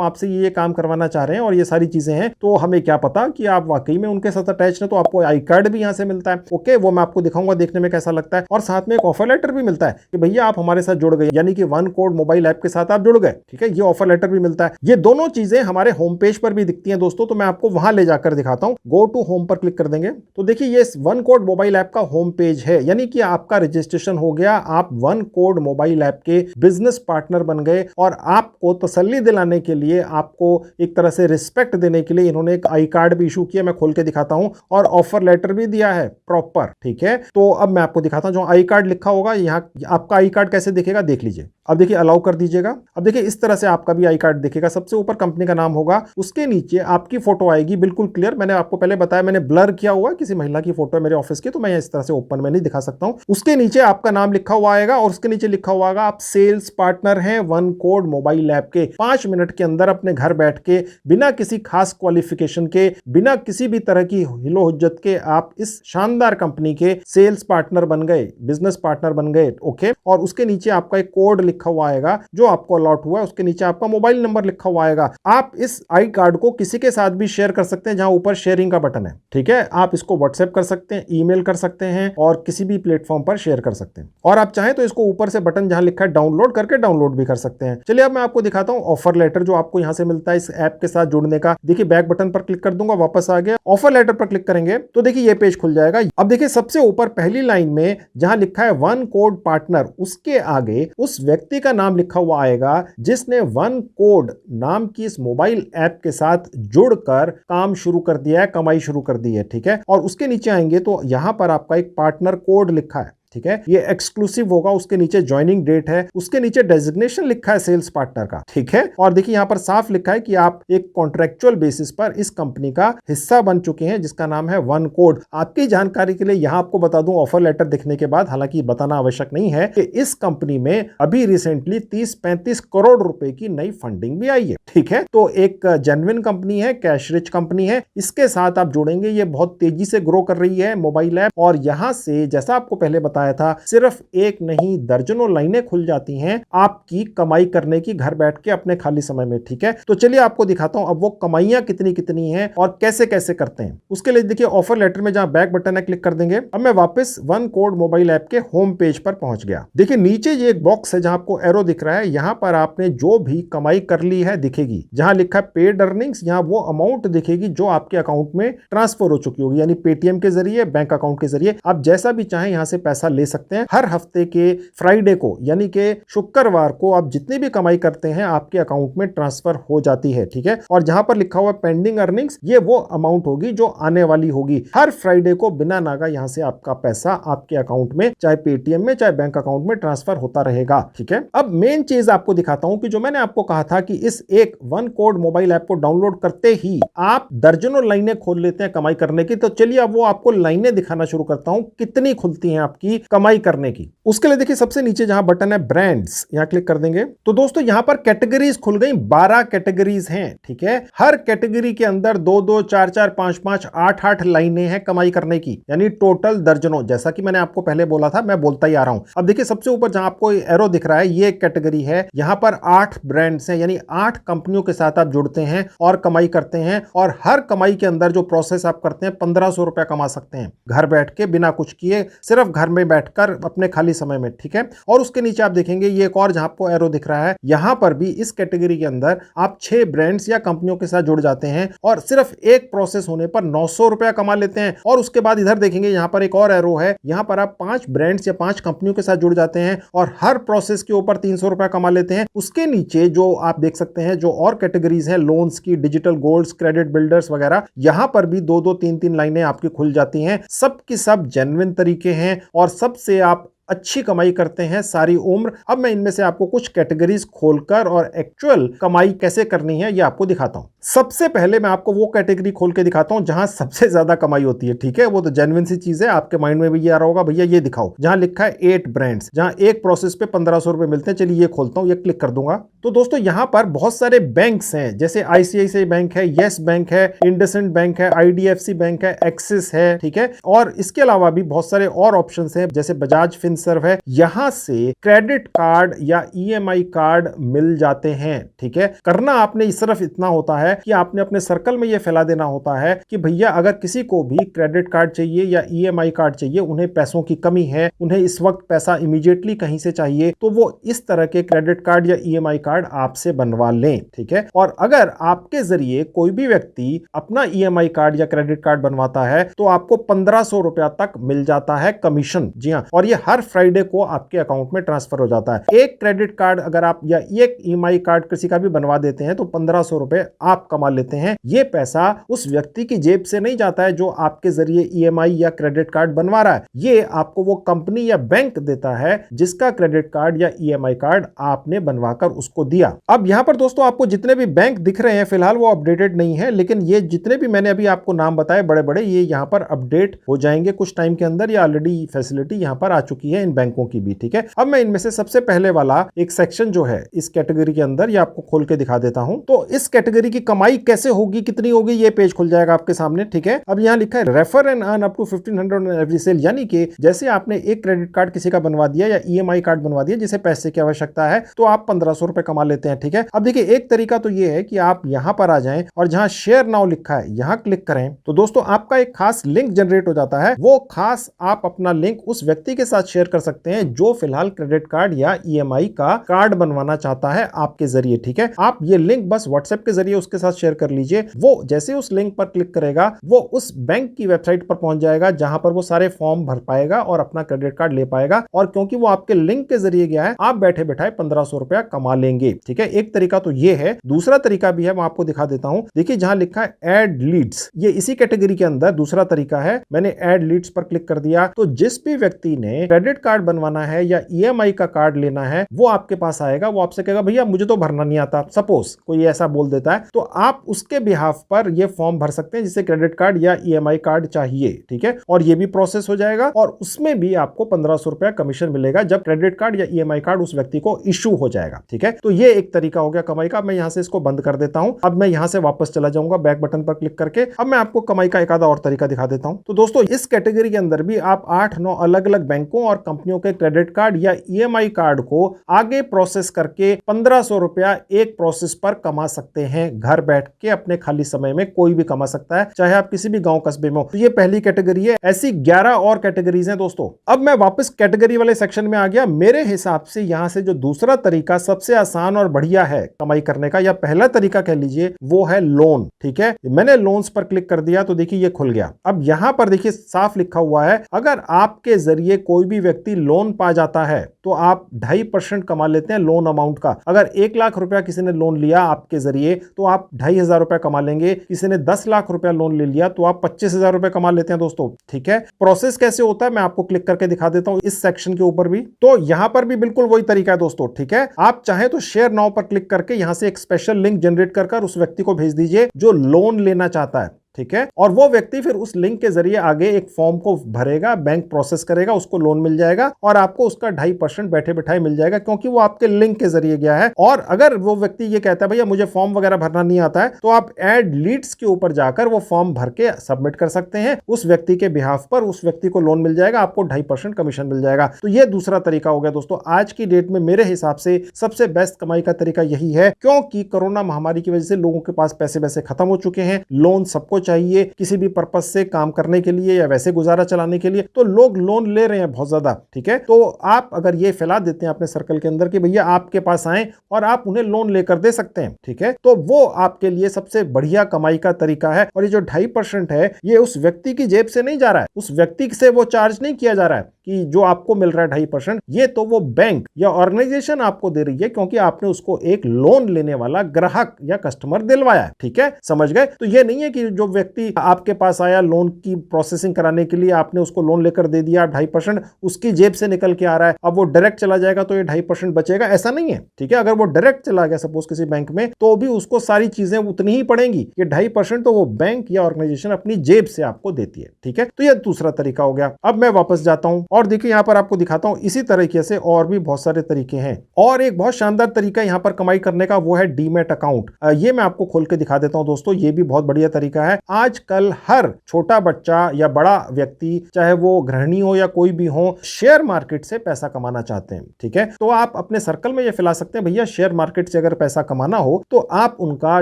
Speaker 1: आपसे ये काम करवाना चाह रहे हैं और ये सारी चीजें हैं, तो हमें क्या पता कि आप वाकई में उनके साथ अटैच हैं, तो आपको आई कार्ड भी यहां से मिलता है। ओके, वो मैं आपको दिखाऊंगा देखने में कैसा लगता है। और साथ में एक ऑफर लेटर भी मिलता है कि भैया आप हमारे साथ जुड़ गए, यानी कि वन कोड मोबाइल ऐप के साथ आप जुड़ गए। ठीक है, ये ऑफर लेटर भी मिलता है। ये दोनों चीजें हमारे होम पेज पर भी दिखती हैं दोस्तों, तो मैं आपको वहां ले जाकर दिखाता हूं। गो टू होम पर क्लिक कर देंगे तो देखिए ये वन कोड मोबाइल ऐप का होम पेज है, यानी कि आपका रजिस्ट्रेशन हो गया, आप वन कोड मोबाइल ऐप के बिजनेस पार्टनर बन गए और आपको तसल्ली दिलाने के लिए, आपको एक तरह से रिस्पेक्ट देने के लिए इन्होंने एक आई कार्ड भी इशू किया। मैं खोल के दिखाता हूं और ऑफर लेटर भी दिया है प्रॉपर। ठीक है, तो अब मैं आपको दिखाता हूं जो आई कार्ड लिखा होगा। यहां आपका आई कार्ड कैसे दिखेगा देख लीजिए। अब देखिए अलाउ कर दीजिएगा। अब देखिए इस तरह से आपका भी आई कार्ड दिखेगा। सबसे ऊपर कंपनी का नाम होगा, उसके नीचे आपकी फोटो आएगी बिल्कुल क्लियर। मैंने आपको पहले बताया मैंने ब्लर किया हुआ किसी महिला की फोटो है मेरे ऑफिस की, तो मैं इस तरह से ओपन में नहीं दिखा सकता हूं। उसके नीचे आपका नाम लिखा हुआ आएगा और उसके नीचे लिखा हुआ आएगा आप सेल्स पार्टनर हैं वन कोड मोबाइल ऐप के। 5 मिनट के अंदर अपने घर बैठ के बिना किसी खास क्वालिफिकेशन के, बिना किसी भी तरह की हिलो हुज्जत के आप इस शानदार कंपनी के सेल्स पार्टनर बन गए, बिजनेस पार्टनर बन गए। ओके, और उसके नीचे आपका एक कोड लिखा हुआ आएगा जो आपको अलॉट हुआ है। उसके नीचे आपका मोबाइल नंबर लिखा हुआ आएगा। आप इस आई कार्ड को किसी के साथ भी शेयर कर सकते हैं, जहां ऊपर शेयरिंग का बटन है। ठीक है, आप इसको व्हाट्सएप कर सकते हैं, ईमेल कर सकते हैं और किसी भी प्लेटफॉर्म पर शेयर कर सकते हैं। और आप चाहें तो इसको ऊपर से बटन जहां लिखा है डाउनलोड करके डाउनलोड भी कर सकते हैं। चलिए अब मैं आपको दिखाता हूं ऑफर लेटर जो आपको यहां से मिलता है इस ऐप के साथ जुड़ने का। देखिए बैक बटन पर क्लिक कर दूंगा, वापस आ गया। ऑफर लेटर पर क्लिक करेंगे तो देखिए ये पेज खुल जाएगा। अब देखिए सबसे ऊपर पहली लाइन में जहां लिखा है वन कोड पार्टनर, उसके आगे उस व्यक्ति का नाम लिखा हुआ आएगा जिसने वन कोड नाम की इस मोबाइल ऐप के साथ जुड़कर काम शुरू कर दिया है, कमाई शुरू कर दी है। ठीक है, और उसके नीचे आएंगे तो यहां पर आपका एक पार्टनर कोड लिखा है। ठीक है, ये एक्सक्लूसिव होगा। उसके नीचे ज्वाइनिंग डेट है, उसके नीचे डेजिग्नेशन लिखा है सेल्स पार्टनर का। ठीक है, और देखिए यहां पर साफ लिखा है कि आप एक कॉन्ट्रेक्चुअल बेसिस पर इस कंपनी का हिस्सा बन चुके हैं जिसका नाम है वन कोड। आपकी जानकारी के लिए यहां आपको बता दूं ऑफर लेटर दिखने के बाद, हालांकि बताना आवश्यक नहीं है, कि इस कंपनी में अभी रिसेंटली 30-35 करोड़ रुपए की नई फंडिंग भी आई है। ठीक है, तो एक जेन्युइन कंपनी है, कैश रिच कंपनी है, इसके साथ आप जुड़ेंगे। ये बहुत तेजी से ग्रो कर रही है मोबाइल ऐप, और यहां से जैसा आपको पहले बताया था सिर्फ एक नहीं दर्जनों लाइनें खुल जाती हैं आपकी कमाई करने की, घर बैठ के अपने खाली समय में। ठीक है, तो चलिए आपको दिखाता हूं अब वो कमाइयां कितनी कितनी हैं और कैसे कैसे करते हैं। उसके लिए देखिए ऑफर लेटर में जहां बैक बटन है क्लिक कर देंगे। अब मैं वापस वन कोड मोबाइल ऐप के होम पेज पर पहुंच गया। देखिए नीचे ये एक बॉक्स है जहां आपको एरो दिख रहा है, यहां पर आपने जो भी कमाई कर ली है दिखेगी। जहां लिखा है पेड अर्निंग्स, यहां वो अमाउंट दिखेगी जो आपके अकाउंट में ट्रांसफर हो चुकी होगी, यानी पेटीएम के जरिए, बैंक अकाउंट के जरिए। आप जैसा भी चाहें यहां से पैसा ले सकते हैं। हर हफ्ते के फ्राइडे को, यानी कि शुक्रवार को, आप जितनी भी कमाई करते हैं आपके अकाउंट में ट्रांसफर हो जाती है। ठीक है, और जहां पर लिखा हुआ पेंडिंग अर्निंग्स, ये वो अमाउंट होगी जो आने वाली होगी। हर फ्राइडे को बिना नागा यहां से आपका पैसा आपके अकाउंट में, चाहे पेटीएम में चाहे बैंक अकाउंट में, ट्रांसफर होता रहेगा। ठीक है, अब मेन चीज आपको दिखाता हूं कि जो मैंने आपको कहा था कि इस एक वन कोड मोबाइल ऐप को डाउनलोड करते ही आप दर्जनों लाइनें खोल लेते हैं कमाई करने की। तो चलिए अब वो आपको लाइनें दिखाना शुरू करता हूं कितनी खुलती हैं आपकी कमाई करने की। उसके लिए देखिए सबसे नीचे जहां बटन है ब्रांड्स, यहां क्लिक कर देंगे तो दोस्तों यहां पर कैटेगरीज खुल गई। 12 कैटेगरीज हैं। ठीक है, हर कैटेगरी के अंदर 2-2, 4-4, 5-5, 8-8 लाइनें हैं कमाई करने की, यानी टोटल दर्जनों। जैसा कि मैंने आपको पहले बोला था, मैं बोलता ही आ रहा हूं। अब देखिए सबसे ऊपर जहां आपको एरो दिख रहा है, ये कैटेगरी है। यहां पर 8 ब्रांड्स हैं, यानी 8 कंपनियों के साथ आप जुड़ते हैं और कमाई करते हैं, और हर कमाई के अंदर जो प्रोसेस आप करते हैं 1500 रुपया कमा सकते हैं घर बैठ के, बिना कुछ किए, सिर्फ घर में बैठकर अपने खाली समय में। ठीक है, और उसके नीचे आप देखेंगे ये एक और जहां आपको एरो दिख रहा है, यहां पर भी इस कैटेगरी के अंदर आप 6 ब्रांड्स या कंपनियों के साथ जुड़ जाते हैं और सिर्फ एक प्रोसेस होने पर 900 रुपया कमा लेते हैं। और उसके बाद इधर देखेंगे यहां पर एक और एरो है, यहां पर आप 5 ब्रांड्स या 5 कंपनियों के साथ जुड़ जाते हैं और हर प्रोसेस के ऊपर 300 रुपया कमा लेते हैं। उसके नीचे जो आप देख सकते हैं जो और कैटेगरीज हैं, लोन्स की, डिजिटल गोल्ड्स, क्रेडिट बिल्डर्स वगैरह, यहां पर भी 2-2, 3-3 लाइनें आपकी खुल जाती हैं। सब की सब जेन्युइन तरीके हैं और सबसे आप अच्छी कमाई करते हैं सारी उम्र। अब मैं इनमें से आपको कुछ कैटेगरीज खोलकर और एक्चुअल कमाई कैसे करनी है ये आपको दिखाता हूं। सबसे पहले मैं आपको वो कैटेगरी खोल के दिखाता हूं जहां सबसे ज्यादा कमाई होती है, ठीक है। वो तो जेन्युइन सी चीज है, आपके माइंड में भी ये आ रहा होगा भैया ये दिखाओ। जहां लिखा है 8 ब्रांड्स, जहां एक प्रोसेस पे 1500 रुपए मिलते हैं। चलिए ये खोलता हूं, ये क्लिक कर दूंगा। तो दोस्तों यहां पर बहुत सारे बैंक्स हैं, जैसे आईसीआईसीआई बैंक है, येस बैंक है, इंडसइंड बैंक है, आईडीएफसी बैंक है, एक्सिस है, ठीक है। और इसके अलावा भी बहुत सारे और ऑप्शंस हैं, जैसे बजाज फिनसर्व है। यहां से क्रेडिट कार्ड या ईएमआई कार्ड मिल जाते हैं, ठीक है। करना आपने सिर्फ इतना होता है कि आपने अपने सर्कल में यह फैला देना होता है कि भैया अगर किसी को भी क्रेडिट कार्ड चाहिए या ईएमआई कार्ड चाहिए, उन्हें पैसों की कमी है, उन्हें इस वक्त पैसा इमीडिएटली कहीं से चाहिए, तो वो इस तरह के क्रेडिट कार्ड या ईएमआई कार्ड आपसे बनवा लें, ठीक है। और अगर आपके जरिए कोई भी व्यक्ति अपना ईएमआई कार्ड या क्रेडिट कार्ड बनवाता है तो आपको 1500 रुपया तक मिल जाता है कमीशन। जी हां, और ये हर फ्राइडे को आपके अकाउंट में ट्रांसफर हो जाता है। एक क्रेडिट कार्ड अगर आप या एक ईएमआई कार्ड किसी का भी बनवा देते हैं तो 1500 रुपए आप कमा लेते हैं। ये पैसा उस व्यक्ति की जेब से नहीं जाता है जो आपके जरिए ईएमआई या क्रेडिट कार्ड बनवा रहा है, ये आपको वो कंपनी या बैंक देता है जिसका क्रेडिट कार्ड या ईएमआई कार्ड आपने बनवाकर उसको दिया। अब यहां पर दोस्तों आपको जितने भी बैंक दिख रहे हैं फिलहाल वो अपडेटेड नहीं है, लेकिन ये जितने भी मैंने अभी आपको नाम बताए बड़े बड़े, ये यहां पर अपडेट हो जाएंगे कुछ टाइम के अंदर। ये ऑलरेडी फैसिलिटी यहां पर आ चुकी है इन बैंकों की भी, ठीक है। अब मैं इनमें से सबसे पहले वाला एक सेक्शन जो है इस कैटेगरी के अंदर, ये आपको खोल के दिखा देता हूं। तो इस कैटेगरी की कमाई कैसे होगी, कितनी होगी, ये पेज खुल जाएगा आपके सामने, ठीक है। अब यहां लिखा है refer and earn up to 1500 on every sale, यानी कि जैसे आपने एक क्रेडिट कार्ड किसी का बनवा दिया या ईएमआई कार्ड बनवा दिया जिसे पैसे की आवश्यकता है, तो आप 1500 रुपए कमा लेते हैं, ठीक है। अब देखिए एक तरीका तो ये है कि आप यहां पर आ जाएं और जहां शेयर नाउ लिखा है यहां क्लिक करें, तो दोस्तों आपका एक खास लिंक जनरेट हो जाता है। वो खास आप अपना लिंक उस व्यक्ति के साथ शेयर कर सकते हैं जो फिलहाल क्रेडिट कार्ड या ईएमआई का कार्ड बनवाना चाहता है आपके जरिए, ठीक है। आप ये लिंक बस व्हाट्सएप के जरिए उसके साथ शेयर कर लीजिए। वो जैसे उस लिंक पर क्लिक करेगा वो उस बैंक की वेबसाइट पर पहुंच जाएगा जहां पर वो सारे फॉर्म भर पाएगा और अपना क्रेडिट कार्ड ले पाएगा। और क्योंकि वो आपके लिंक के जरिए गया है, आप बैठे बैठाए 1500 रुपया कमा लेंगे, ठीक है। एक तरीका तो ये है। दूसरा तरीका भी है, मैं आपको दिखा देता हूं। देखिए जहां लिखा है ऐड लीड्स, ये इसी कैटेगरी के अंदर दूसरा तरीका है। मैंने ऐड लीड्स पर क्लिक कर दिया तो जिस भी व्यक्ति ने क्रेडिट कार्ड बनवाना है या ईएमआई का कार्ड लेना है वो आपके पास आएगा। वो आपसे कहेगा भैया मुझे तो भरना नहीं आता, सपोज कोई ऐसा बोल देता है, तो आप उसके बिहाफ पर ये फॉर्म भर सकते हैं जिसे क्रेडिट कार्ड या ईएमआई कार्ड चाहिए, ठीक है। और ये भी प्रोसेस हो जाएगा और उसमें भी आपको 1500 रुपया कमीशन मिलेगा जब क्रेडिट कार्ड या ईएमआई कार्ड उस व्यक्ति को इशू हो जाएगा, ठीक है। तो ये एक तरीका हो गया कमाई का। मैं यहां से इसको बंद कर देता हूं। अब मैं यहां से वापस चला जाऊंगा बैक बटन पर क्लिक करके। अब मैं आपको कमाई का एक आधा और तरीका दिखा देता हूं। तो दोस्तों इस कैटेगरी के अंदर भी आप 8-9 अलग अलग बैंकों और कंपनियों के क्रेडिट कार्ड या ईएमआई कार्ड को आगे प्रोसेस करके 1500 रुपया एक प्रोसेस पर कमा सकते हैं। घर बैठ के अपने खाली समय में कोई भी कमा सकता है, चाहे आप किसी भी गांव कस्बे में हो। तो ये पहली कैटेगरी है। ऐसी 11 और कैटेगरीज हैं दोस्तों। अब मैं वापस कैटेगरी वाले सेक्शन में आ गया। मेरे हिसाब से यहां से जो दूसरा तरीका सबसे आसान और बढ़िया है कमाई करने का, या पहला तरीका कह लीजिए, वो है लोन, ठीक है। मैंने लोन्स पर क्लिक कर दिया तो देखिए ये खुल गया। अब यहां पर देखिए साफ लिखा हुआ है अगर आपके जरिए कोई भी व्यक्ति लोन पा जाता है तो आप 2.5% कमा लेते हैं लोन अमाउंट का। अगर 1 लाख रुपया किसी ने लोन लिया आपके जरिए तो आप 2,500 रुपया कमा लेंगे। किसी ने 10 लाख रुपया लोन ले लिया तो आप 25,000 रुपया कमा लेते हैं दोस्तों, ठीक है। प्रोसेस कैसे होता है मैं आपको क्लिक करके दिखा देता हूं इस सेक्शन के ऊपर भी। तो यहां पर भी बिल्कुल वही तरीका है दोस्तों, ठीक है। आप चाहे तो शेयर नाउ पर क्लिक करके यहां से एक स्पेशल लिंक जनरेट कर उस व्यक्ति को भेज दीजिए जो लोन लेना चाहता है, ठीक है। और वो व्यक्ति फिर उस लिंक के जरिए आगे एक फॉर्म को भरेगा, बैंक प्रोसेस करेगा, उसको लोन मिल जाएगा और आपको उसका 2.5% बैठे बैठाए मिल जाएगा क्योंकि वो आपके लिंक के जरिए गया है। और अगर वो व्यक्ति ये कहता है भैया मुझे फॉर्म वगैरह भरना नहीं आता है, तो आप ऐड लीड्स के ऊपर जाकर वो फॉर्म भर के सबमिट कर सकते हैं। उस व्यक्ति के बिहाफ पर उस व्यक्ति को लोन मिल जाएगा, आपको 2.5% कमीशन मिल जाएगा। तो ये दूसरा तरीका हो गया दोस्तों। आज की डेट में मेरे हिसाब से सबसे बेस्ट कमाई का तरीका यही है, क्योंकि कोरोना महामारी की वजह से लोगों के पास पैसे वैसे खत्म हो चुके हैं। लोन सबको चाहिए किसी भी पर्पज से काम करने के लिए या वैसे गुजारा चलाने के लिए, तो लोग लोन ले रहे हैं बहुत ज्यादा, ठीक है। तो आप अगर ये फैला देते हैं अपने सर्कल के अंदर कि भैया आपके पास आए और आप उन्हें लोन लेकर दे सकते हैं, ठीक है, तो वो आपके लिए सबसे बढ़िया कमाई का तरीका है। और ये जो 2.5% है ये उस व्यक्ति की जेब से नहीं जा रहा है, उस व्यक्ति से वो चार्ज नहीं किया जा रहा है, कि जो आपको मिल रहा है 2.5%, ये तो वो बैंक या ऑर्गेनाइजेशन आपको दे रही है क्योंकि आपने उसको एक लोन लेने वाला ग्राहक या कस्टमर दिलवाया है। ठीक है, समझ गए? तो ये नहीं है कि जो व्यक्ति आपके पास आया लोन की प्रोसेसिंग कराने के लिए, आपने उसको लोन लेकर दे दिया 2.5%, उसकी जेब से निकल के आ रहा है, अब वो डायरेक्ट चला जाएगा तो ये 2.5% बचेगा, ऐसा नहीं है। ठीक है, अगर वो डायरेक्ट चला गया सपोज किसी बैंक में, तो भी उसको सारी चीजें उतनी ही पड़ेंगी। ये 2.5% तो वो बैंक या ऑर्गेनाइजेशन अपनी जेब से आपको देती है। ठीक है, तो ये दूसरा तरीका हो गया। अब मैं वापस जाता हूं और देखिए यहां पर आपको दिखाता हूं इसी तरीके से और भी बहुत सारे तरीके हैं। और एक बहुत शानदार तरीका यहां पर कमाई करने का वो है डीमैट अकाउंट। ये मैं आपको खोल के दिखा देता हूं दोस्तों, ये भी बहुत बढ़िया तरीका है। आजकल हर छोटा बच्चा या बड़ा व्यक्ति, चाहे वो गृहिणी हो या कोई भी हो, शेयर मार्केट से पैसा कमाना चाहते हैं। ठीक है, तो आप अपने सर्कल में ये फैला सकते हैं, भैया शेयर मार्केट से अगर पैसा कमाना हो तो आप उनका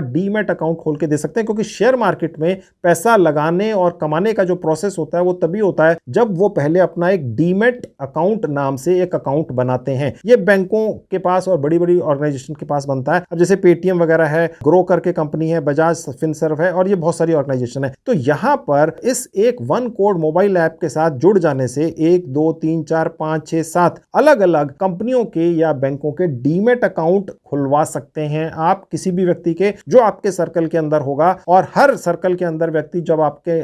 Speaker 1: डीमैट अकाउंट खोल के दे सकते हैं, क्योंकि शेयर मार्केट में पैसा लगाने और कमाने का जो प्रोसेस होता है वो तभी होता है जब वो पहले अपना एक डीमैट अकाउंट नाम से एक अकाउंट बनाते हैं। ये बैंकों के पास और बड़ी बड़ी ऑर्गेनाइजेशन के पास बनता है। अब जैसे पेटीएम वगैरह है, ग्रो करके कंपनी है, बजाज फिनसर्व है, और ये बहुत सारी ऑर्गेनाइजेशन है। तो यहां पर इस एक वन कोड मोबाइल ऐप के साथ जुड़ जाने से 1 2 3 4 5 6 7 अलग अलग कंपनियों के या बैंकों के डीमैट अकाउंट खुलवा सकते हैं आप, किसी भी व्यक्ति के जो आपके सर्कल के अंदर होगा। और हर सर्कल के अंदर व्यक्ति जब आपके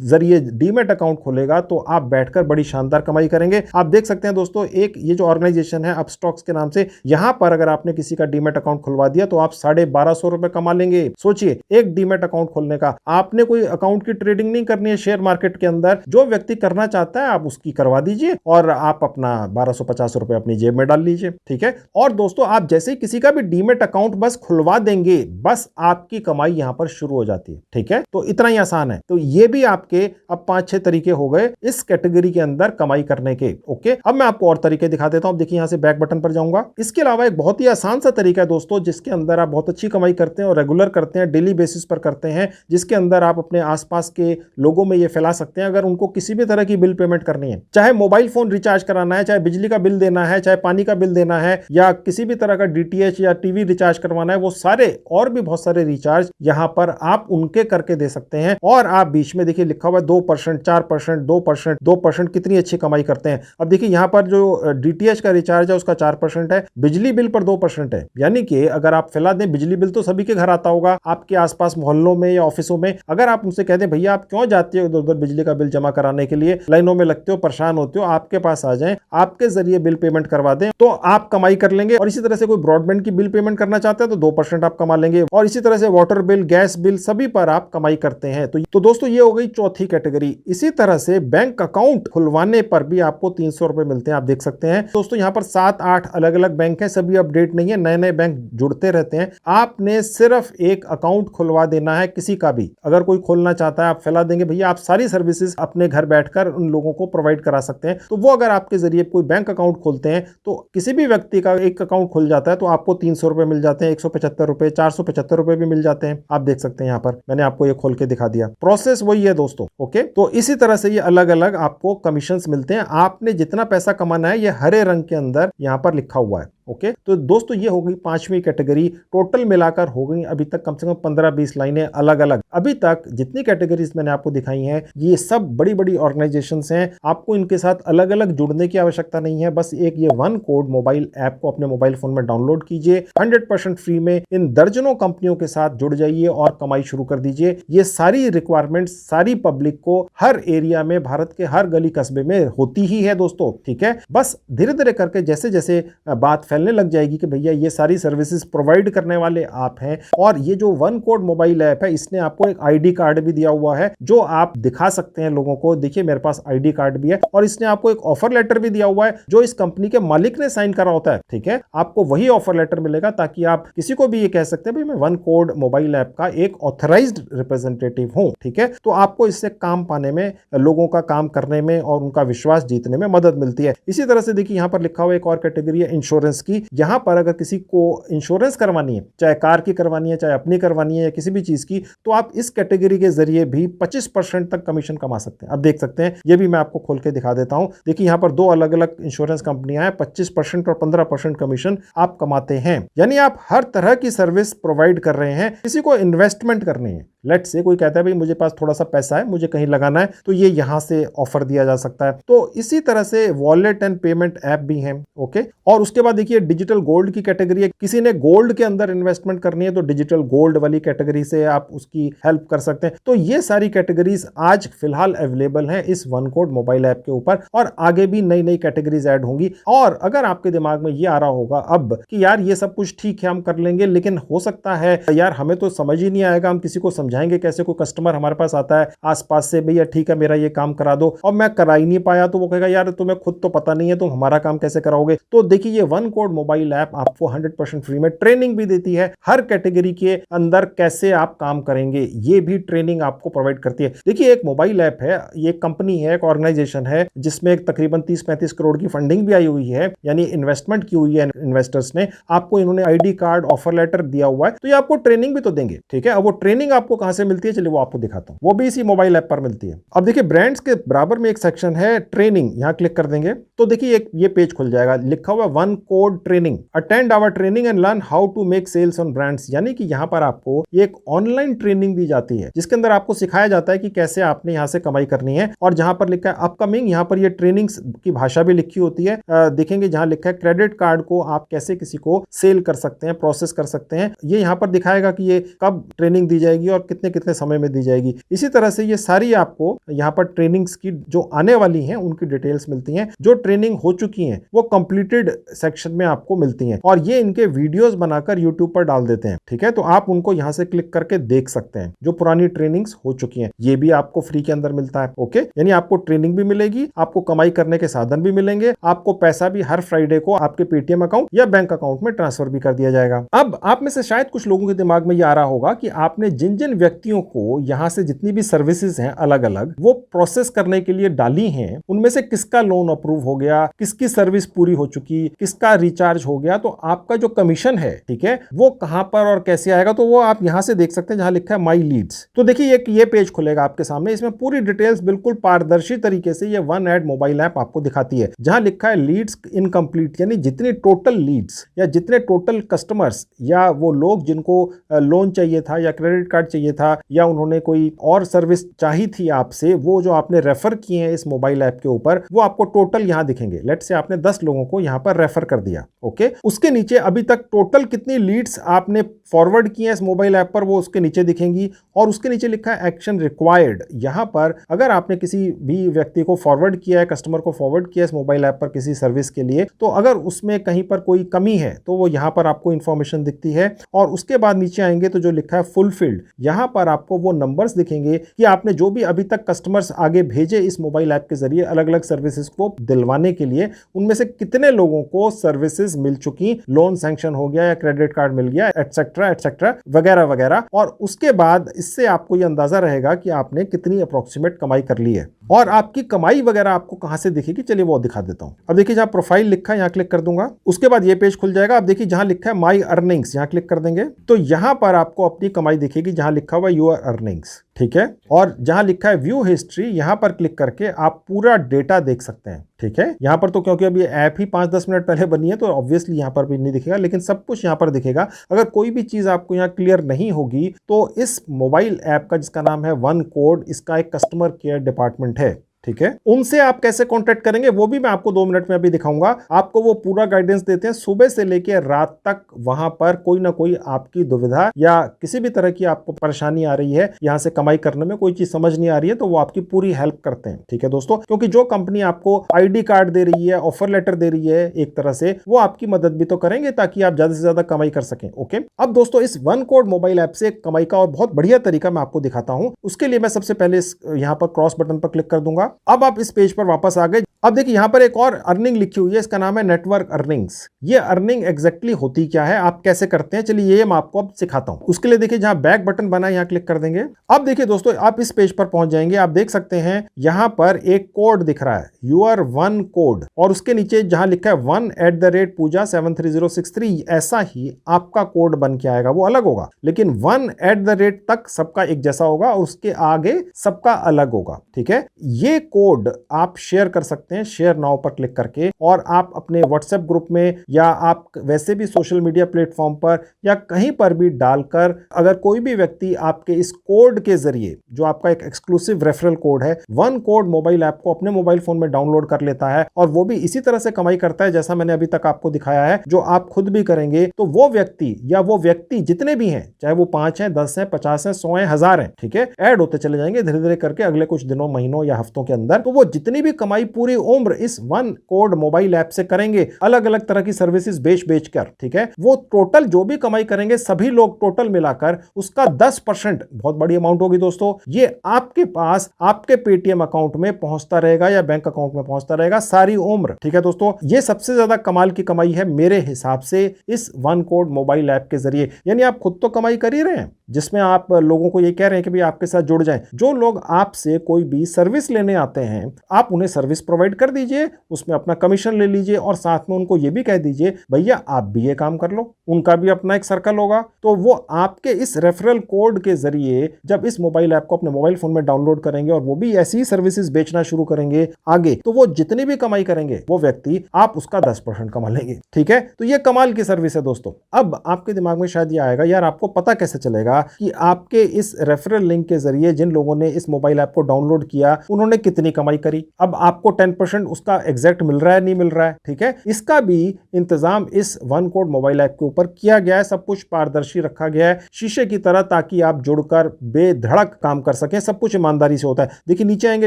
Speaker 1: जरिए डीमैट अकाउंट खोलेगा तो आप बैठकर बड़ी शानदार कमाई करेंगे। आप देख सकते हैं दोस्तों, एक ये जो ऑर्गेनाइजेशन है अपस्टॉक्स के नाम से, यहां पर अगर आपने किसी का डीमैट अकाउंट खुलवा दिया तो आप 1250 रुपए कमा लेंगे। सोचिए, एक डीमैट अकाउंट खोलने का। आपने कोई अकाउंट की ट्रेडिंग नहीं करनी है शेयर मार्केट के अंदर, जो व्यक्ति करना चाहता है आप उसकी करवा दीजिए और आप अपना 1250 रुपए अपनी जेब में डाल लीजिए। ठीक है, और दोस्तों आप जैसे ही किसी का भी डीमैट अकाउंट बस खुलवा देंगे, बस आपकी कमाई यहां पर शुरू हो जाती है। ठीक है, तो इतना ही आसान है। तो ये भी आपके अब 5-6 तरीके हो गए इस कैटेगरी के अंदर कमाई करने के। ओके, अब मैं आपको और तरीके दिखा देता हूं। देखिए यहां से बैक बटन पर जाऊंगा। इसके अलावा एक बहुत ही आसान सा तरीका है दोस्तों, जिसके अंदर आप बहुत अच्छी कमाई करते हैं और रेगुलर करते हैं, डेली बेसिस पर करते हैं, जिसके अंदर आप अपने आसपास के लोगों में ये फैला सकते हैं। अगर उनको किसी भी तरह की बिल पेमेंट करनी है, चाहे मोबाइल फोन रिचार्ज कराना है, चाहे बिजली का बिल देना है, चाहे पानी का बिल देना है, या किसी भी तरह का डीटीएच या टीवी रिचार्ज करवाना है, वो सारे और भी बहुत सारे रिचार्ज यहां पर आप उनके करके दे सकते हैं। और आप बीच में देखिए लिखा हुआ है 2%, 4%, 2%, 2%, कितनी अच्छी कमाई करते हैं। अब देखिए यहां पर जो डीटीएच का रिचार्ज है उसका 4% है, बिजली बिल पर 2% है। यानी कि अगर आप फैला दें, बिजली बिल तो सभी के घर आता होगा, आपके आसपास मोहल्लों में या ऑफिसों में, अगर आप उनसे कह दें भैया आप क्यों जाते हो इधर उधर बिजली का बिल जमा कराने के लिए, लाइनों में लगते हो, परेशान होते हो, आपके पास आ जाएं, आपके जरिए बिल पेमेंट करवा दें, तो आप कमाई कर लेंगे। और इसी तरह से कोई ब्रॉडबैंड की बिल पेमेंट करना चाहते हैं तो 2% आप कमा लेंगे। और इसी तरह से वाटर बिल, गैस बिल, सभी पर आप कमाई करते हैं। तो दोस्तों ये हो गई चौथी कैटेगरी। इसी तरह से बैंक अकाउंट खुलवाने पर भी आपको 300 रुपए मिलते हैं, आप देख सकते हैं दोस्तों। यहां पर 7-8 अलग अलग बैंक हैं, सभी अपडेट नहीं है, नए नए बैंक जुड़ते रहते हैं। आपने सिर्फ एक अकाउंट खुलवा देना है, किसी का भी अगर कोई खोलना चाहता है आप फैला देंगे, भैया आप सारी सर्विसेज अपने घर बैठकर उन लोगों को प्रोवाइड करा सकते हैं। तो वो अगर आपके जरिए कोई बैंक अकाउंट खोलते हैं तो किसी भी व्यक्ति का एक अकाउंट खुल जाता है तो आपको 300 रुपए मिल जाते हैं, 175 रुपए, 475 रुपए भी मिल जाते हैं। आप देख सकते हैं यहां पर मैंने आपको ये खोल के दिखा दिया। प्रोसेस वही है दोस्तों। ओके, तो इसी तरह से ये अलग अलग आपको कमीशंस मिलते हैं। आपने जितना पैसा कमाना है ये हरे रंग के अंदर यहां पर लिखा हुआ है। ओके, तो दोस्तों ये हो गई 5वीं कैटेगरी। टोटल मिलाकर हो गई अभी तक कम से कम 15-20 लाइनें अलग अलग। अभी तक जितनी कैटेगरीज मैंने आपको दिखाई हैं ये सब बड़ी बड़ी ऑर्गेनाइजेशंस हैं। आपको इनके साथ अलग अलग जुड़ने की आवश्यकता नहीं है, बस एक ये वन कोड मोबाइल ऐप को अपने मोबाइल फोन में डाउनलोड कीजिए, 100% फ्री में इन दर्जनों कंपनियों के साथ जुड़ जाइए और कमाई शुरू कर दीजिए। ये सारी रिक्वायरमेंट्स सारी पब्लिक को हर एरिया में, भारत के हर गली कस्बे में होती ही है दोस्तों। ठीक है, बस धीरे धीरे करके जैसे जैसे बात फैलने लग जाएगी कि भैया ये सारी सर्विसेज प्रोवाइड करने वाले आप हैं, और ये जो वन कोड मोबाइल ऐप है इसने आपको एक आईडी कार्ड भी दिया हुआ है जो आप दिखा सकते हैं लोगों को। देखिए मेरे पास आईडी कार्ड भी है, और इसने आपको एक ऑफर लेटर भी दिया हुआ है जो इस कंपनी के मालिक ने साइन करा होता है। ठीक है, आपको वही ऑफर लेटर मिलेगा ताकि आप किसी को भी ये कह सकते हैं भाई मैं वन कोड मोबाइल ऐप का एक ऑथराइज्ड रिप्रेजेंटेटिव हूं। ठीक है, तो आपको इससे काम पाने में, लोगों का काम करने में और उनका विश्वास जीतने में मदद मिलती है। इसी तरह से देखिए यहां पर लिखा हुआ एक और कैटेगरी है इंश्योरेंस की। यहां पर अगर किसी को इंश्योरेंस करवानी है, चाहे कार की करवानी है, चाहे अपनी करवानी है, या किसी भी चीज की, तो आप इस कैटेगरी के जरिए भी 25% तक कमीशन कमा सकते हैं। अब देख सकते हैं, ये भी मैं आपको खोल के दिखा देता हूं। देखिए यहां पर 2 अलग अलग इंश्योरेंस कंपनियां हैं, 25% और 15% कमीशन आप कमाते हैं। यानी आप हर तरह की सर्विस प्रोवाइड कर रहे हैं। किसी को इन्वेस्टमेंट करनी है, लेट से कोई कहता है भाई मुझे पास थोड़ा सा पैसा है, मुझे कहीं लगाना है, तो ये यहां से ऑफर दिया जा सकता है। तो इसी तरह से वॉलेट एंड पेमेंट ऐप भी हैं। ओके, और उसके बाद देखिए डिजिटल गोल्ड की कैटेगरी है। किसी ने गोल्ड के अंदर इन्वेस्टमेंट करनी है तो डिजिटल गोल्ड वाली कैटेगरी से आप उसकी हेल्प कर सकते हैं। तो ये सारी कैटेगरीज आज फिलहाल अवेलेबल हैं इस वन कोड मोबाइल ऐप के ऊपर, और आगे भी नई नई कैटेगरीज ऐड होंगी। और अगर आपके दिमाग में ये आ रहा होगा अब कि यार ये सब कुछ ठीक है, हम कर लेंगे, लेकिन हो सकता है यार हमें तो समझ ही नहीं आएगा, हम किसी को समझाएंगे कैसे। कोई कस्टमर हमारे पास आता है आसपास से, भैया ठीक है मेरा ये काम करा दो, और मैं करा ही नहीं पाया, तो वो कहेगा यार तुम्हें खुद तो पता नहीं है, तुम हमारा काम कैसे कराओगे। तो देखिए ये वन कोड मोबाइल ऐप आपको 100% फ्री में ट्रेनिंग भी देती है, हर कैटेगरी के अंदर कैसे आप काम करेंगे ये भी ट्रेनिंग आपको प्रोवाइड करती है। देखिए एक मोबाइल ऐप है, ये कंपनी है, एक ऑर्गेनाइजेशन है जिसमें तकरीबन 30-35 करोड़ की फंडिंग भी आई हुई है, यानी इन्वेस्टमेंट की हुई है इन्वेस्टर्स ने। आपको इन्होंने आईडी कार्ड, ऑफर लेटर दिया हुआ है, तो ये आपको ट्रेनिंग भी तो देंगे। ठीक है, अब वो ट्रेनिंग आपको कहां से मिलती है, चलिए वो आपको दिखाता हूं। वो भी इसी मोबाइल ऐप पर मिलती है। अब देखिए ब्रांड्स के बराबर में एक सेक्शन है ट्रेनिंग, यहां क्लिक कर देंगे तो देखिए एक ये पेज खुल जाएगा, लिखा हुआ one code training, attend our training and learn how to make sales on brands. यानी कि यहां पर आपको एक ऑनलाइन ट्रेनिंग दी जाती है जिसके अंदर आपको सिखाया जाता है कि कैसे आपने यहां से कमाई करनी है। और जहां पर लिखा है अपकमिंग, यहां पर ये ट्रेनिंग्स की भाषा भी लिखी होती है। देखेंगे जहां लिखा है क्रेडिट कार्ड को आप कैसे किसी को सेल कर सकते हैं, प्रोसेस कर सकते हैं, ये यहां पर दिखाएगा कि ये कब ट्रेनिंग दी जाएगी और कितने कितने समय में दी जाएगी। इसी तरह से ये सारी आपको यहां पर ट्रेनिंग्स की जो आने वाली हैं उनकी डिटेल्स मिलती हैं। जो ट्रेनिंग हो चुकी हैं वो कंप्लीटेड सेक्शन में आपको मिलती हैं, और ये इनके वीडियोस बनाकर यूट्यूब पर डाल देते हैं। ठीक है, तो आप उनको यहां से क्लिक करके देख सकते हैं जो पुरानी ट्रेनिंग्स हो चुकी हैं। ये भी आपको फ्री के अंदर मिलता है। ओके, यानी आपको ट्रेनिंग भी मिलेगी, आपको कमाई करने के साधन भी मिलेंगे, आपको पैसा भी हर फ्राइडे को आपके पेटीएम अकाउंट या बैंक अकाउंट में ट्रांसफर भी कर दिया जाएगा। अब आप में से शायद कुछ लोगों के दिमाग में ये आ रहा होगा कि आपने जिन जिन व्यक्तियों को यहां से जितनी भी सर्विसेज हैं अलग अलग वो प्रोसेस करने के लिए डाली हैं, उनमें से किसका लोन अप्रूव हो गया, किसकी सर्विस पूरी हो चुकी, किसका रिचार्ज हो गया, तो आपका जो कमीशन है ठीक है वो कहां पर और कैसे आएगा, तो वो आप यहां से देख सकते हैं जहां लिखा है माई लीड्स। तो देखिए ये पेज खुलेगा आपके सामने, इसमें पूरी डिटेल्स बिल्कुल पारदर्शी तरीके से ये वन एड मोबाइल ऐप आपको दिखाती है। जहां लिखा है लीड्स इनकम्प्लीट, यानी जितनी टोटल लीड्स या जितने टोटल कस्टमर्स या वो लोग जिनको लोन चाहिए था या क्रेडिट कार्ड चाहिए था या उन्होंने कोई और सर्विस चाही थी आपसे, वो जो आपने रेफर किए हैं इस मोबाइल ऐप के ऊपर, वो आपको टोटल यहां दिखेंगे। लेट से आपने 10 लोगों को यहां पर रेफर कर दिया। ओके, उसके नीचे अभी तक टोटल कितनी लीड्स आपने फॉरवर्ड की हैं इस मोबाइल ऐप पर, वो उसके नीचे दिखेंगी। और उसके नीचे लिखा है एक्शन रिक्वायर्ड। यहां पर अगर आपने किसी भी व्यक्ति को फॉरवर्ड किया है, कस्टमर को फॉरवर्ड किया इस मोबाइल ऐप पर किसी सर्विस के लिए, तो अगर उसमें कहीं पर कोई कमी है तो वो यहां पर आपको इंफॉर्मेशन दिखती है। और उसके बाद नीचे आएंगे तो जो लिखा है फुलफिल्ड, यहां पर आपको वो नंबर्स दिखेंगे कि आपने जो भी अभी तक कस्टमर्स आगे भेजे इस मोबाइल ऐप के जरिए अलग अलग सर्विसेज को दिलवाने के लिए, उनमें से कितने लोगों को सर्विसेज मिल चुकी, लोन सैंक्शन हो गया या क्रेडिट कार्ड मिल गया, एटसेट्रा एटसेट्रा वगैरह वगैरह। और उसके बाद इससे आपको यह अंदाजा रहेगा कि आपने कितनी अप्रोक्सीमेट कमाई कर ली है। और आपकी कमाई वगैरह आपको कहां से दिखेगी, चलिए वो दिखा देता हूं। अब देखिए जहां प्रोफाइल लिखा है यहां क्लिक कर दूंगा, उसके बाद ये पेज खुल जाएगा। अब देखिए जहां लिखा है माई अर्निंग्स, यहां क्लिक कर देंगे तो यहां पर आपको अपनी कमाई दिखेगी जहां लिखा हुआ यूर अर्निंग्स। ठीक है, और जहां लिखा है व्यू हिस्ट्री, यहां पर क्लिक करके आप पूरा डेटा देख सकते हैं। ठीक है, यहां पर तो क्योंकि अभी ऐप ही 5-10 मिनट पहले बनी है तो ऑब्वियसली यहां पर भी नहीं दिखेगा, लेकिन सब कुछ यहां पर दिखेगा। अगर कोई भी चीज आपको यहां क्लियर नहीं होगी तो इस मोबाइल ऐप का जिसका नाम है वन कोड, इसका एक कस्टमर केयर डिपार्टमेंट है। ठीक है, उनसे आप कैसे कांटेक्ट करेंगे वो भी मैं आपको 2 मिनट में अभी दिखाऊंगा। आपको वो पूरा गाइडेंस देते हैं, सुबह से लेकर रात तक वहां पर कोई ना कोई आपकी दुविधा या किसी भी तरह की आपको परेशानी आ रही है, यहां से कमाई करने में कोई चीज समझ नहीं आ रही है, तो वो आपकी पूरी हेल्प करते हैं। ठीक है दोस्तों, क्योंकि जो कंपनी आपको आईडी कार्ड दे रही है, ऑफर लेटर दे रही है, एक तरह से वो आपकी मदद भी तो करेंगे ताकि आप ज्यादा से ज्यादा कमाई कर सकें। ओके, अब दोस्तों इस वन कोड मोबाइल ऐप से कमाई का और बहुत बढ़िया तरीका मैं आपको दिखाता हूं। उसके लिए मैं सबसे पहले यहां पर क्रॉस बटन पर क्लिक कर दूंगा। अब आप इस पेज पर वापस आ गए। अब देखिए यहां पर एक और अर्निंग लिखी हुई है, इसका नाम है नेटवर्क अर्निंग्स। ये अर्निंग एग्जैक्टली होती क्या है, आप कैसे करते हैं, चलिए ये मैं आपको अब सिखाता हूं। उसके लिए देखिए जहां बैक बटन बना है यहां क्लिक कर देंगे। अब देखिए दोस्तों आप इस पेज पर पहुंच जाएंगे। आप देख सकते हैं यहां पर एक कोड दिख रहा है, यूर वन कोड, और उसके नीचे जहां लिखा है 1@पूजा73063, ऐसा ही आपका कोड बन के आएगा। वो अलग होगा, लेकिन 1@ तक सबका एक जैसा होगा और उसके आगे सबका अलग होगा। ठीक है, ये कोड आप शेयर कर सकते हैं शेयर नाउ पर क्लिक करके, और आप अपने व्हाट्सएप ग्रुप में या आप वैसे भी सोशल मीडिया प्लेटफॉर्म पर या कहीं पर भी डालकर, अगर कोई भी व्यक्ति आपके इस कोड के जरिए, जो आपका एक एक्सक्लूसिव रेफरल कोड है, वन कोड मोबाइल ऐप को अपने मोबाइल फोन में डाउनलोड कर लेता है और वो भी इसी तरह से कमाई करता है जैसा मैंने अभी तक आपको दिखाया है, जो आप खुद भी करेंगे, तो वो व्यक्ति जितने भी हैं, चाहे वो 5 हैं, 10 हैं, 50 हैं, 100 हैं, 1000 हैं, ठीक है, ऐड होते चले जाएंगे धीरे धीरे करके अगले कुछ दिनों, महीनों या हफ्तों के अंदर। तो वो जितनी भी कमाई पूरी उम्र इस वन कोड मोबाइल ऐप से करेंगे, अलग अलग तरह की सर्विसेज बेच कर, ठीक है, वो टोटल जो भी कमाई करेंगे सभी लोग टोटल मिलाकर उसका 10%, बहुत बड़ी अमाउंट होगी दोस्तों, ये आपके पास आपके पेटीएम अकाउंट में पहुंचता रहेगा या बैंक अकाउंट में पहुंचता रहेगा सारी उम्र। ठीक है दोस्तों, ये सबसे ज्यादा कमाल की कमाई है मेरे हिसाब से इस वन कोड मोबाइल ऐप के जरिए। यानी आप खुद तो कमाई कर ही रहे हैं, जिसमें आप लोगों को ये कह रहे हैं कि भाई आपके साथ जुड़ जाएं। जो लोग आपसे कोई भी सर्विस लेने आते हैं, आप उन्हें सर्विस प्रोवाइड कर दीजिए, उसमें अपना कमीशन ले लीजिए और साथ में उनको ये भी कह दीजिए भैया आप भी ये काम कर लो, उनका भी अपना एक सर्कल होगा। तो वो आपके इस रेफरल कोड के जरिए जब इस मोबाइल ऐप को अपने मोबाइल फोन में डाउनलोड करेंगे और वो भी ऐसी ही सर्विसेज बेचना शुरू करेंगे आगे, तो वो जितनी भी कमाई करेंगे वो व्यक्ति आप उसका 10% कमा लेंगे। ठीक है, तो ये कमाल की सर्विस है दोस्तों। अब आपके दिमाग में शायद ये आएगा, यार आपको पता कैसे चलेगा कि आपके इस रेफरल लिंक के जरिए जिन लोगों ने इस मोबाइल ऐप को डाउनलोड किया उन्होंने कितनी कमाई करी। अब आपको 10% उसका एग्जैक्ट मिल रहा है, नहीं मिल रहा है, ठीक है, इसका भी इंतजाम इस वन कोड मोबाइल ऐप के ऊपर किया गया है। सब कुछ पारदर्शी रखा गया है शीशे की तरह, ताकि आप जुड़कर बेधड़क काम कर सकें। सब कुछ ईमानदारी से होता है। देखिए नीचे आएंगे,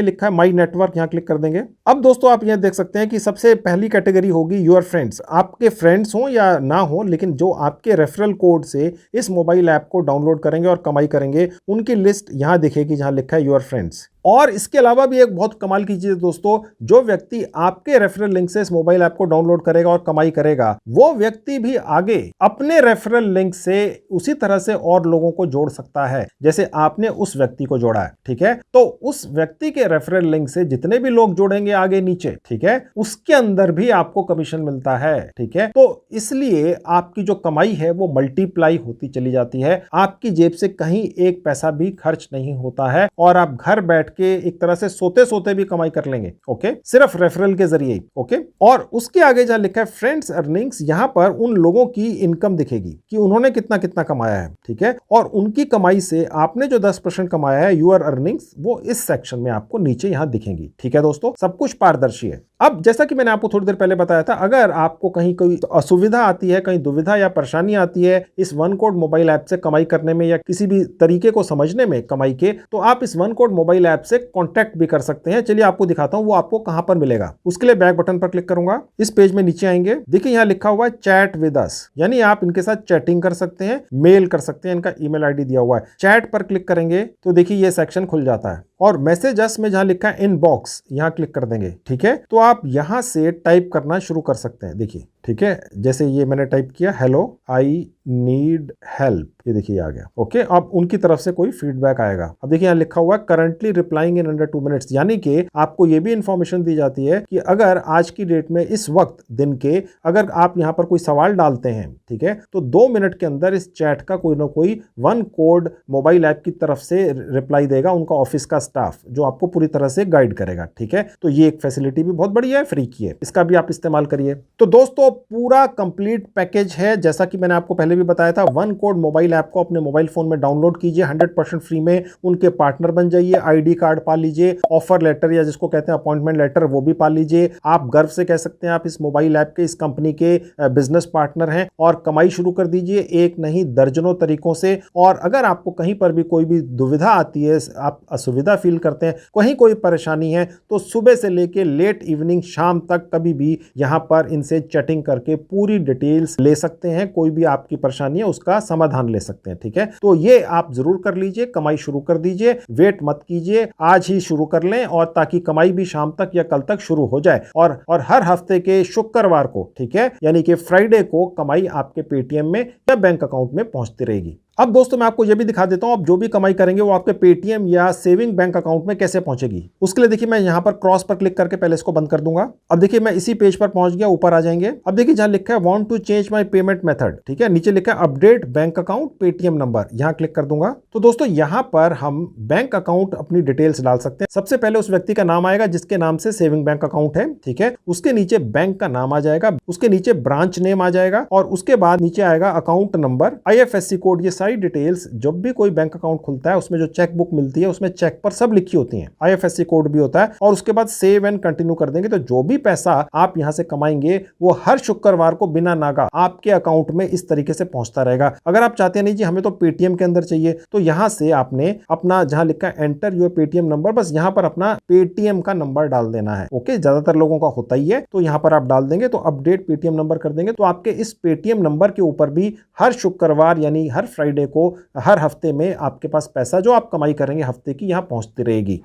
Speaker 1: लिखा है माई नेटवर्क, यहां क्लिक कर देंगे। अब दोस्तों आप यहां देख सकते हैं कि सबसे पहली कैटेगरी होगी योर फ्रेंड्स। आपके फ्रेंड्स हो या ना हो, लेकिन जो आपके रेफरल कोड से इस मोबाइल ऐप को डाउनलोड करेंगे और कमाई करेंगे, उनकी लिस्ट यहां दिखेगी जहां लिखा है योर फ्रेंड्स। और इसके अलावा भी एक बहुत कमाल की चीज है दोस्तों, जो व्यक्ति आपके रेफरल लिंक से इस मोबाइल ऐप को डाउनलोड करेगा और कमाई करेगा, वो व्यक्ति भी आगे अपने रेफरल लिंक से उसी तरह से और लोगों को जोड़ सकता है जैसे आपने उस व्यक्ति को जोड़ा है। ठीक है, तो उस व्यक्ति के रेफरल लिंक से जितने भी लोग जोड़ेंगे आगे नीचे, ठीक है, उसके अंदर भी आपको कमीशन मिलता है। ठीक है, तो इसलिए आपकी जो कमाई है वो मल्टीप्लाई होती चली जाती है। आपकी जेब से कहीं एक पैसा भी खर्च नहीं होता है और आप घर बैठ के एक तरह से सोते सोते भी कमाई कर लेंगे। ओके, सिर्फ रेफरल के जरिए। ओके, और उसके आगे जहां लिखा है फ्रेंड्स अर्निंग्स, यहां पर उन लोगों की इनकम दिखेगी कि उन्होंने कितना कितना कमाया है। ठीक है, और उनकी कमाई से आपने जो 10% कमाया है, यूर अर्निंग्स, वो इस सेक्शन में आपको नीचे यहां दिखेंगी। ठीक है दोस्तों, सब कुछ पारदर्शी है। अब जैसा कि मैंने आपको थोड़ी देर पहले बताया था, अगर आपको कहीं कोई असुविधा आती है, कहीं दुविधा या परेशानी आती है इस वन कोड मोबाइल ऐप से कमाई करने में या किसी भी तरीके को समझने में कमाई के, तो आप इस वन कोड मोबाइल ऐप से कांटेक्ट भी कर सकते हैं। चलिए आपको दिखाता हूं वो आपको कहां पर मिलेगा। उसके लिए बैक बटन पर क्लिक करूंगा। इस पेज में नीचे आएंगे, देखिए यहां लिखा हुआ है चैट विद अस, यानी आप इनके साथ चैटिंग कर सकते हैं, मेल कर सकते हैं। इनका ईमेल आईडी दिया हुआ है। चैट पर क्लिक करेंगे तो देखिए ये सेक्शन खुल जाता है और मैसेज अस में जहां लिखा है इनबॉक्स, यहां क्लिक कर देंगे। ठीक है, तो आप यहां से टाइप करना शुरू कर सकते हैं। देखिए, ठीक है, जैसे ये मैंने टाइप किया हेलो आई नीड हेल्प, ये देखिए आ गया। ओके, अब उनकी तरफ से कोई फीडबैक आएगा। अब देखिए यहाँ लिखा हुआ है currently replying in under 2 minutes, यानी कि आपको ये भी इंफॉर्मेशन दी जाती है कि अगर आज की डेट में इस वक्त दिन के अगर आप यहाँ पर कोई सवाल डालते हैं, ठीक है, तो 2 मिनट के अंदर इस चैट का कोई ना कोई वन कोड मोबाइल ऐप की तरफ से रिप्लाई देगा उनका ऑफिस का स्टाफ, जो आपको पूरी तरह से गाइड करेगा। ठीक है, तो ये एक फैसिलिटी भी बहुत बढ़िया है, फ्री की है, इसका भी आप इस्तेमाल करिए। तो दोस्तों पूरा कंप्लीट पैकेज है, जैसा कि मैंने आपको पहले भी बताया था। वन कोड मोबाइल ऐप को अपने मोबाइल फोन में डाउनलोड कीजिए, 100% फ्री में उनके पार्टनर बन जाइए, आईडी कार्ड पा लीजिए, ऑफर लेटर या जिसको कहते हैं अपॉइंटमेंट लेटर वो भी पा लीजिए। आप गर्व से कह सकते हैं आप इस मोबाइल ऐप के, इस कंपनी के बिजनेस पार्टनर हैं और कमाई शुरू कर दीजिए, एक नहीं दर्जनों तरीकों से। और अगर आपको कहीं पर भी कोई भी दुविधा आती है, आप असुविधा फील करते हैं, कहीं कोई परेशानी है, तो सुबह से लेके लेट इवनिंग शाम तक कभी भी यहां पर इनसे चैटिंग करके पूरी डिटेल्स ले सकते हैं। कोई भी आपकी परेशानी है उसका समाधान ले सकते हैं। ठीक है, तो ये आप जरूर कर लीजिए, कमाई शुरू कर दीजिए, वेट मत कीजिए, आज ही शुरू कर लें, और ताकि कमाई भी शाम तक या कल तक शुरू हो जाए। और हर हफ्ते के शुक्रवार को, ठीक है, यानी कि फ्राइडे को कमाई आपके पेटीएम में या बैंक अकाउंट में पहुंचती रहेगी। अब दोस्तों मैं आपको यह भी दिखा देता हूं आप जो भी कमाई करेंगे वो आपके पेटीएम या सेविंग बैंक अकाउंट में कैसे पहुंचेगी। उसके लिए देखिए मैं यहां पर क्रॉस पर क्लिक करके पहले इसको बंद कर दूंगा। अब देखिए मैं इसी पेज पर पहुंच गया, ऊपर आ जाएंगे। अब देखिए जहां लिखा है want to change my payment method, ठीक है, नीचे लिखा है update bank account Paytm number, यहां क्लिक कर दूंगा। तो दोस्तों यहां पर हम बैंक अकाउंट अपनी डिटेल्स डाल सकते हैं। सबसे पहले उस व्यक्ति का नाम आएगा जिसके नाम से सेविंग बैंक अकाउंट है, ठीक है, उसके नीचे बैंक का नाम आ जाएगा, उसके नीचे ब्रांच नेम आ जाएगा और उसके बाद नीचे आएगा अकाउंट नंबर, आईएफएससी कोड। ये सारी डिटेल्स जब भी कोई बैंक अकाउंट खुलता है उसमें जो चेक बुक मिलती है उसमें चेक पर सब लिखी होती है, आईएफएससी कोड भी होता है। और उसके बाद सेव एंड कंटिन्यू कर देंगे तो जो भी पैसा आप यहां से कमाएंगे वो हर शुक्रवार को बिना नागा आपके अकाउंट में इस तरीके से पहुंचता रहेगा। अगर आप चाहते हैं नहीं जी हमें तो पेटीएम के अंदर चाहिए, तो यहां से आपने अपना जहां लिखा है एंटर योर पेटीएम नंबर, बस यहां पर अपना पेटीएम का नंबर डाल देना है। ओके, ज्यादातर लोगों का होता ही है, तो यहां पर आप डाल देंगे। तो अपडेट पेटीएम नंबर कर देंगे तो आपके इस पेटीएम नंबर के ऊपर भी हर शुक्रवार यानी हर फ्राइडे को हर हफ्ते में आपके पास पैसा जो आप कमाई करेंगे हफ्ते की यहां पहुंचती रहेगी।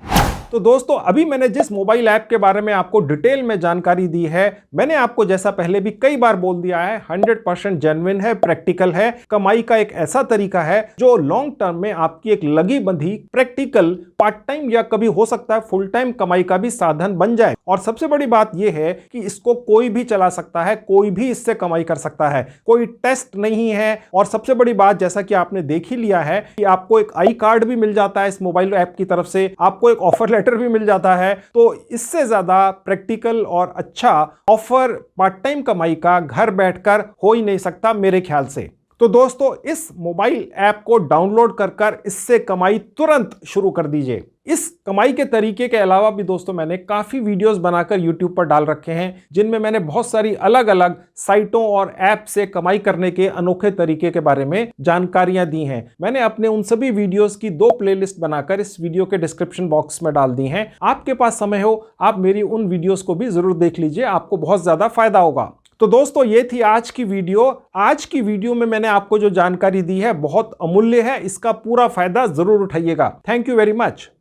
Speaker 1: तो दोस्तों अभी मैंने जिस मोबाइल ऐप के बारे में आपको डिटेल में जानकारी दी है, मैंने आपको जैसा पहले भी कई बार बोल दिया है 100% जेन्युइन है, प्रैक्टिकल है, कमाई का एक ऐसा तरीका है जो लॉन्ग टर्म में आपकी एक लगी बंधी प्रैक्टिकल पार्ट टाइम या कभी हो सकता है फुल टाइम कमाई का भी साधन बन जाए। और सबसे बड़ी बात यह है कि इसको कोई भी चला सकता है, कोई भी इससे कमाई कर सकता है, कोई टेस्ट नहीं है। और सबसे बड़ी बात जैसा कि आपने देख ही लिया है कि आपको एक आई कार्ड भी मिल जाता है इस मोबाइल ऐप की तरफ से, आपको एक ऑफर लेटर भी मिल जाता है। तो इससे ज्यादा प्रैक्टिकल और अच्छा ऑफर पार्ट टाइम कमाई का घर बैठकर हो ही नहीं सकता मेरे ख्याल से। तो दोस्तों इस मोबाइल ऐप को डाउनलोड कर इससे कमाई तुरंत शुरू कर दीजिए। इस कमाई के तरीके के अलावा भी दोस्तों मैंने काफी वीडियोस बनाकर YouTube पर डाल रखे हैं जिनमें मैंने बहुत सारी अलग अलग साइटों और ऐप से कमाई करने के अनोखे तरीके के बारे में जानकारियां दी हैं। मैंने अपने उन सभी वीडियोस की 2 प्लेलिस्ट बनाकर इस वीडियो के डिस्क्रिप्शन बॉक्स में डाल दी हैं। आपके पास समय हो आप मेरी उन वीडियोस को भी जरूर देख लीजिए, आपको बहुत ज्यादा फायदा होगा। तो दोस्तों ये थी आज की वीडियो। आज की वीडियो में मैंने आपको जो जानकारी दी है बहुत अमूल्य है, इसका पूरा फायदा जरूर उठाइएगा। Thank you very much.